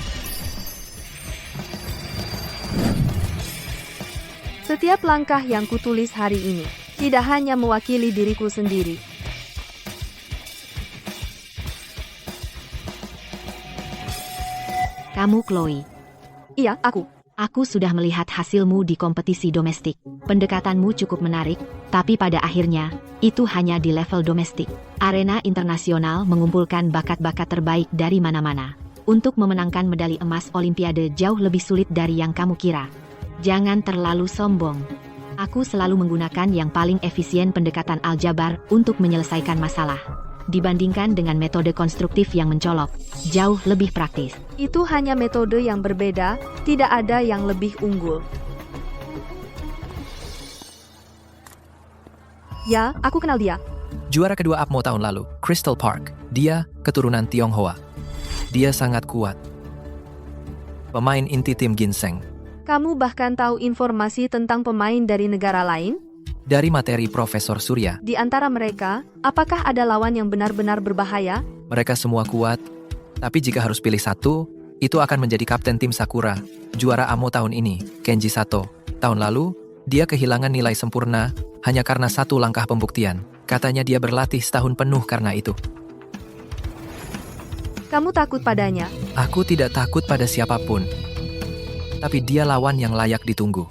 Setiap langkah yang kutulis hari ini, tidak hanya mewakili diriku sendiri. Kamu Chloe. Iya, aku. Aku sudah melihat hasilmu di kompetisi domestik. Pendekatanmu cukup menarik, tapi pada akhirnya, itu hanya di level domestik. Arena internasional mengumpulkan bakat-bakat terbaik dari mana-mana. Untuk memenangkan medali emas Olimpiade jauh lebih sulit dari yang kamu kira. Jangan terlalu sombong. Aku selalu menggunakan yang paling efisien pendekatan aljabar untuk menyelesaikan masalah. Dibandingkan dengan metode konstruktif yang mencolok, jauh lebih praktis. Itu hanya metode yang berbeda, tidak ada yang lebih unggul. Ya, aku kenal dia. Juara kedua APMO tahun lalu, Crystal Park. Dia keturunan Tionghoa. Dia sangat kuat. Pemain inti tim Ginseng. Kamu bahkan tahu informasi tentang pemain dari negara lain? Dari materi Profesor Surya. Di antara mereka, apakah ada lawan yang benar-benar berbahaya? Mereka semua kuat, tapi jika harus pilih satu, itu akan menjadi kapten tim Sakura. Juara AMO tahun ini, Kenji Sato. Tahun lalu, dia kehilangan nilai sempurna hanya karena satu langkah pembuktian. Katanya dia berlatih setahun penuh karena itu. Kamu takut padanya? Aku tidak takut pada siapapun. Tapi dia lawan yang layak ditunggu.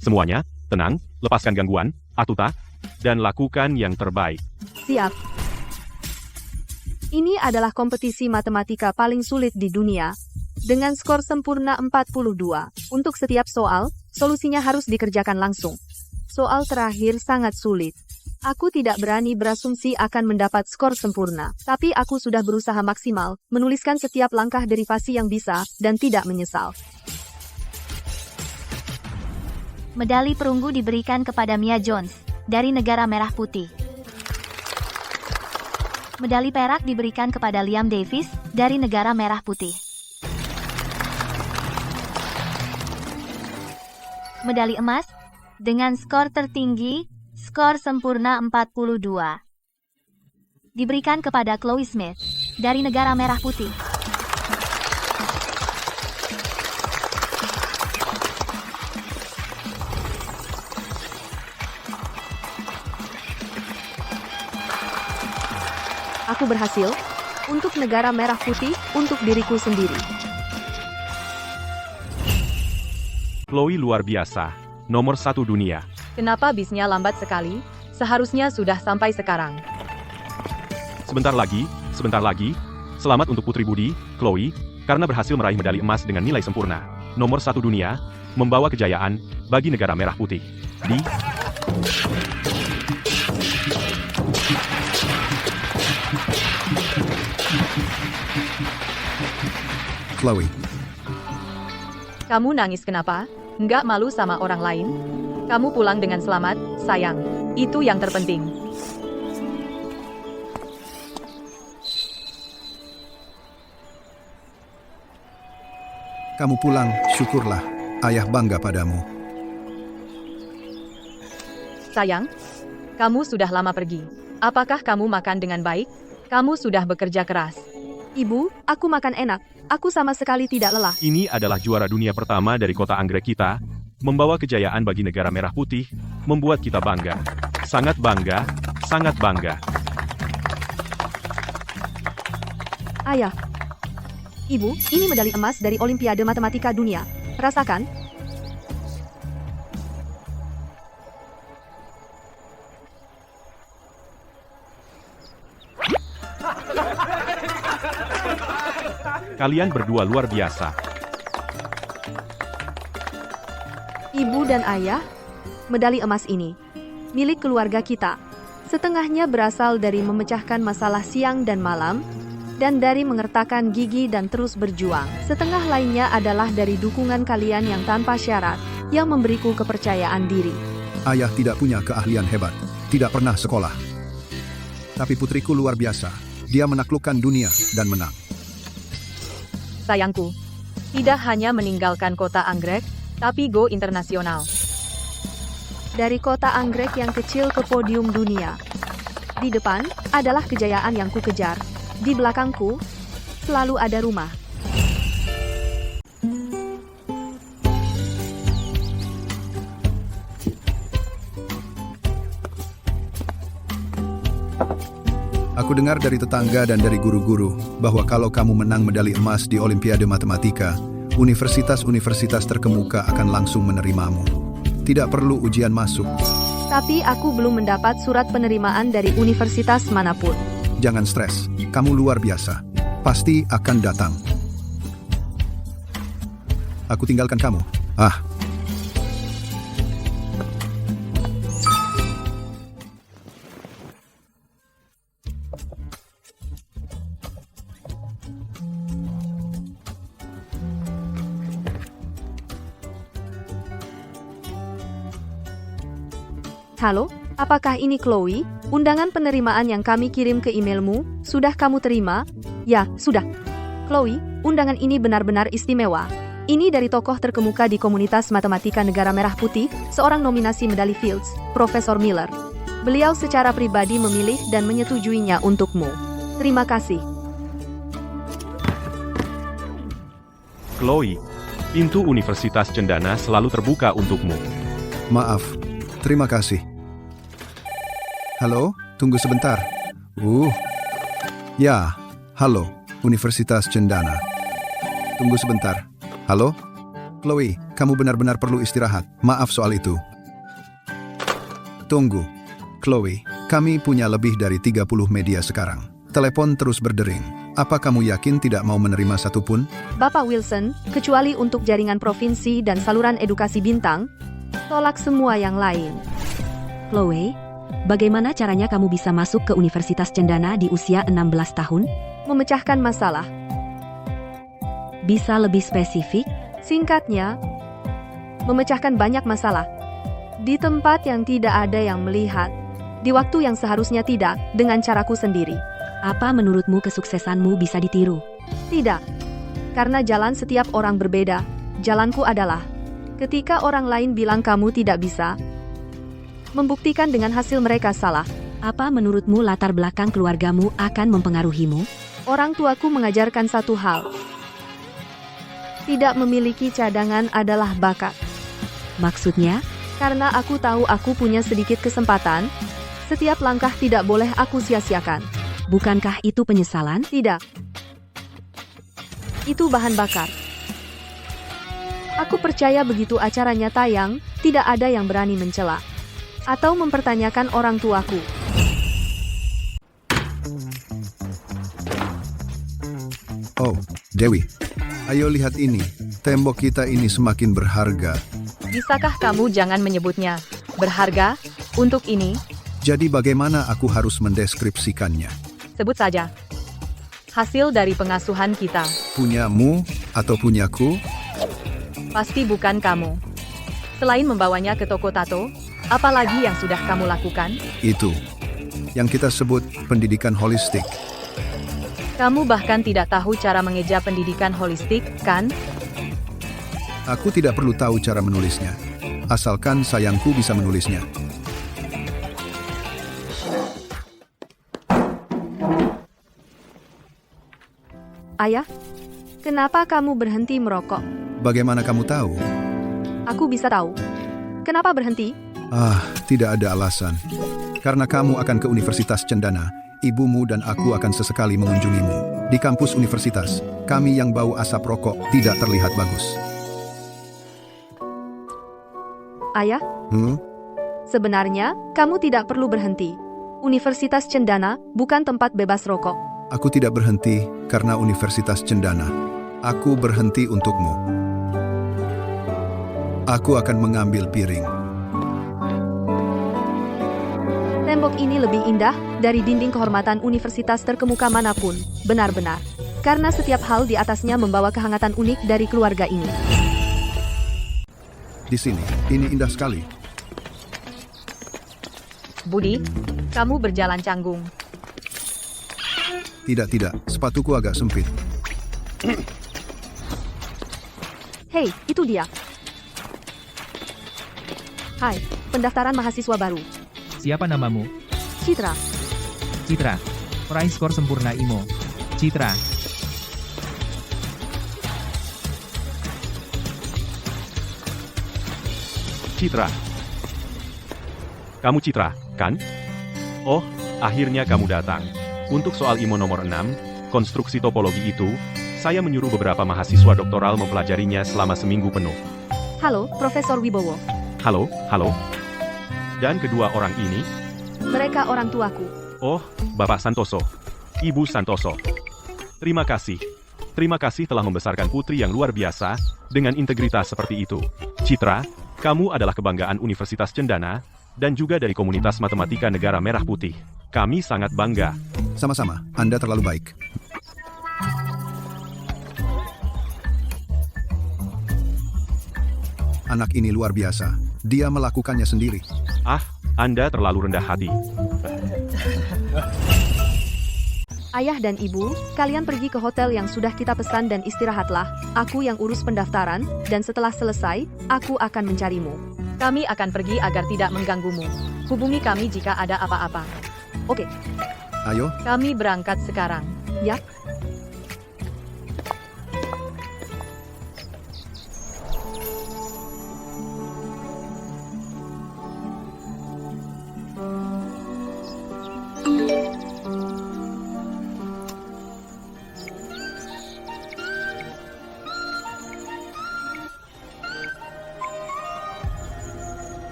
Semuanya, tenang, lepaskan gangguan, Atuta, dan lakukan yang terbaik. Siap. Ini adalah kompetisi matematika paling sulit di dunia. Dengan skor sempurna 42. Untuk setiap soal, solusinya harus dikerjakan langsung. Soal terakhir sangat sulit. Aku tidak berani berasumsi akan mendapat skor sempurna, tapi aku sudah berusaha maksimal, menuliskan setiap langkah derivasi yang bisa, dan tidak menyesal. Medali perunggu diberikan kepada Mia Jones, dari negara Merah Putih. Medali perak diberikan kepada Liam Davis, dari negara Merah Putih. Medali emas, dengan skor tertinggi, skor sempurna 42. Diberikan kepada Chloe Smith, dari negara Merah Putih. Aku berhasil, untuk negara Merah Putih, untuk diriku sendiri. Chloe luar biasa, nomor 1 dunia. Kenapa bisnya lambat sekali? Seharusnya sudah sampai sekarang. Sebentar lagi. Selamat untuk Putri Budi, Chloe, karena berhasil meraih medali emas dengan nilai sempurna. Nomor 1 dunia, membawa kejayaan bagi negara Merah Putih. Chloe, Kamu nangis kenapa? Nggak malu sama orang lain? Kamu pulang dengan selamat, sayang. Itu yang terpenting. kamu pulang, syukurlah. Ayah bangga padamu. Sayang, kamu sudah lama pergi. Apakah kamu makan dengan baik? Kamu sudah bekerja keras. Ibu, aku makan enak. Aku sama sekali tidak lelah. Ini adalah juara dunia pertama dari kota anggrek kita, membawa kejayaan bagi negara Merah Putih, membuat kita bangga. Sangat bangga, sangat bangga. Ayah. Ibu, ini medali emas dari Olimpiade Matematika Dunia. Rasakan. Kalian berdua luar biasa. Ibu dan ayah, medali emas ini milik keluarga kita. Setengahnya berasal dari memecahkan masalah siang dan malam, dan dari mengertakkan gigi dan terus berjuang. Setengah lainnya adalah dari dukungan kalian yang tanpa syarat, yang memberiku kepercayaan diri. Ayah tidak punya keahlian hebat, tidak pernah sekolah. Tapi putriku luar biasa. Dia menaklukkan dunia dan menang. Sayangku, tidak hanya meninggalkan kota anggrek, tapi go internasional. Dari kota anggrek yang kecil ke podium dunia. Di depan adalah kejayaan yang kukejar. Di belakangku selalu ada rumah. Aku dengar dari tetangga dan dari guru-guru bahwa kalau kamu menang medali emas di Olimpiade Matematika, universitas-universitas terkemuka akan langsung menerimamu. Tidak perlu ujian masuk. Tapi aku belum mendapat surat penerimaan dari universitas manapun. Jangan stres, kamu luar biasa. Pasti akan datang. Aku tinggalkan kamu. Halo, apakah ini Chloe? Undangan penerimaan yang kami kirim ke emailmu, sudah kamu terima? Ya, sudah. Chloe, undangan ini benar-benar istimewa. Ini dari tokoh terkemuka di komunitas matematika negara Merah Putih, seorang nominasi medali Fields, Profesor Miller. Beliau secara pribadi memilih dan menyetujuinya untukmu. Terima kasih. Chloe, pintu Universitas Cendana selalu terbuka untukmu. Maaf, terima kasih. Halo, tunggu sebentar. Ya, halo, Universitas Cendana. Tunggu sebentar. Halo? Chloe, kamu benar-benar perlu istirahat. Maaf soal itu. Tunggu. Chloe, kami punya lebih dari 30 media sekarang. Telepon terus berdering. Apa kamu yakin tidak mau menerima satupun? Bapak Wilson, kecuali untuk jaringan provinsi dan saluran edukasi bintang, tolak semua yang lain. Chloe, bagaimana caranya kamu bisa masuk ke Universitas Cendana di usia 16 tahun? Memecahkan masalah. Bisa lebih spesifik? Singkatnya, memecahkan banyak masalah. Di tempat yang tidak ada yang melihat, di waktu yang seharusnya tidak, dengan caraku sendiri. Apa menurutmu kesuksesanmu bisa ditiru? Tidak. Karena jalan setiap orang berbeda, jalanku adalah, ketika orang lain bilang kamu tidak bisa, membuktikan dengan hasil mereka salah. Apa menurutmu latar belakang keluargamu akan mempengaruhimu? Orang tuaku mengajarkan satu hal. Tidak memiliki cadangan adalah bakat. Maksudnya? Karena aku tahu aku punya sedikit kesempatan, setiap langkah tidak boleh aku sia-siakan. Bukankah itu penyesalan? Tidak. Itu bahan bakar. Aku percaya begitu acaranya tayang, tidak ada yang berani mencela atau mempertanyakan orang tuaku. Oh, Dewi. Ayo lihat ini. Tembok kita ini semakin berharga. Bisakah kamu jangan menyebutnya berharga untuk ini? Jadi bagaimana aku harus mendeskripsikannya? Sebut saja. Hasil dari pengasuhan kita. Punyamu atau punyaku? Pasti bukan kamu. Selain membawanya ke toko tato, apalagi yang sudah kamu lakukan? Itu. Yang kita sebut pendidikan holistik. Kamu bahkan tidak tahu cara mengeja pendidikan holistik, kan? Aku tidak perlu tahu cara menulisnya. Asalkan sayangku bisa menulisnya. Ayah, kenapa kamu berhenti merokok? Bagaimana kamu tahu? Aku bisa tahu. Kenapa berhenti? Tidak ada alasan. Karena kamu akan ke Universitas Cendana, ibumu dan aku akan sesekali mengunjungimu. Di kampus universitas, kami yang bau asap rokok tidak terlihat bagus. Ayah, sebenarnya kamu tidak perlu berhenti. Universitas Cendana bukan tempat bebas rokok. Aku tidak berhenti karena Universitas Cendana. Aku berhenti untukmu. Aku akan mengambil piring. Tembok ini lebih indah dari dinding kehormatan universitas terkemuka manapun, benar-benar. Karena setiap hal di atasnya membawa kehangatan unik dari keluarga ini. Di sini, ini indah sekali. Budi, kamu berjalan canggung. Tidak, sepatuku agak sempit. Hei, itu dia. Hai, pendaftaran mahasiswa baru. Siapa namamu? Citra. Citra. Peraih skor sempurna IMO. Citra. Citra. Kamu Citra, kan? Oh, akhirnya kamu datang. Untuk soal IMO nomor 6, konstruksi topologi itu, saya menyuruh beberapa mahasiswa doktoral mempelajarinya selama seminggu penuh. Halo, Profesor Wibowo. Halo. Dan kedua orang ini? Mereka orang tuaku. Oh, Bapak Santoso. Ibu Santoso. Terima kasih. Terima kasih telah membesarkan putri yang luar biasa, dengan integritas seperti itu. Citra, kamu adalah kebanggaan Universitas Cendana, dan juga dari komunitas matematika negara merah putih. Kami sangat bangga. Sama-sama, Anda terlalu baik. Anak ini luar biasa. Dia melakukannya sendiri. Anda terlalu rendah hati. Ayah dan ibu, kalian pergi ke hotel yang sudah kita pesan dan istirahatlah. Aku yang urus pendaftaran, dan setelah selesai, aku akan mencarimu. Kami akan pergi agar tidak mengganggumu. Hubungi kami jika ada apa-apa. Oke. Ayo. Kami berangkat sekarang. Ya.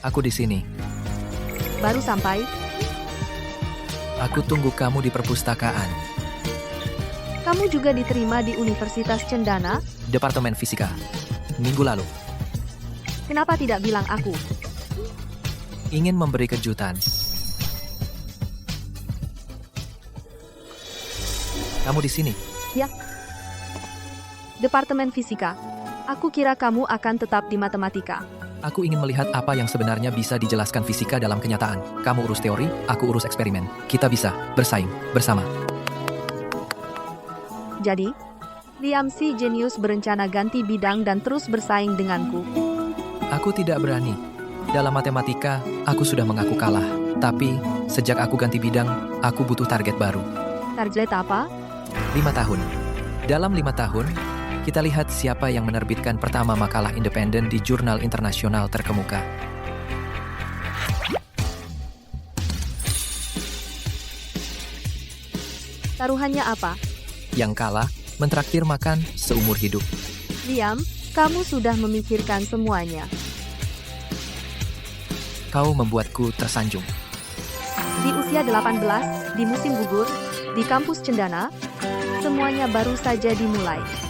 Aku di sini. Baru sampai? Aku tunggu kamu di perpustakaan. Kamu juga diterima di Universitas Cendana? Departemen Fisika. Minggu lalu. Kenapa tidak bilang aku? Ingin memberi kejutan. Kamu di sini? Ya. Departemen Fisika. Aku kira kamu akan tetap di matematika. Aku ingin melihat apa yang sebenarnya bisa dijelaskan fisika dalam kenyataan. Kamu urus teori, aku urus eksperimen. Kita bisa bersaing bersama. Jadi, Liam si jenius berencana ganti bidang dan terus bersaing denganku. Aku tidak berani. Dalam matematika, aku sudah mengaku kalah. Tapi, sejak aku ganti bidang, aku butuh target baru. Target apa? 5 tahun. Dalam 5 tahun, kita lihat siapa yang menerbitkan pertama makalah independen di jurnal internasional terkemuka. Taruhannya apa? Yang kalah, mentraktir makan seumur hidup. Liam, kamu sudah memikirkan semuanya. Kau membuatku tersanjung. Di usia 18, di musim gugur, di kampus Cendana, semuanya baru saja dimulai.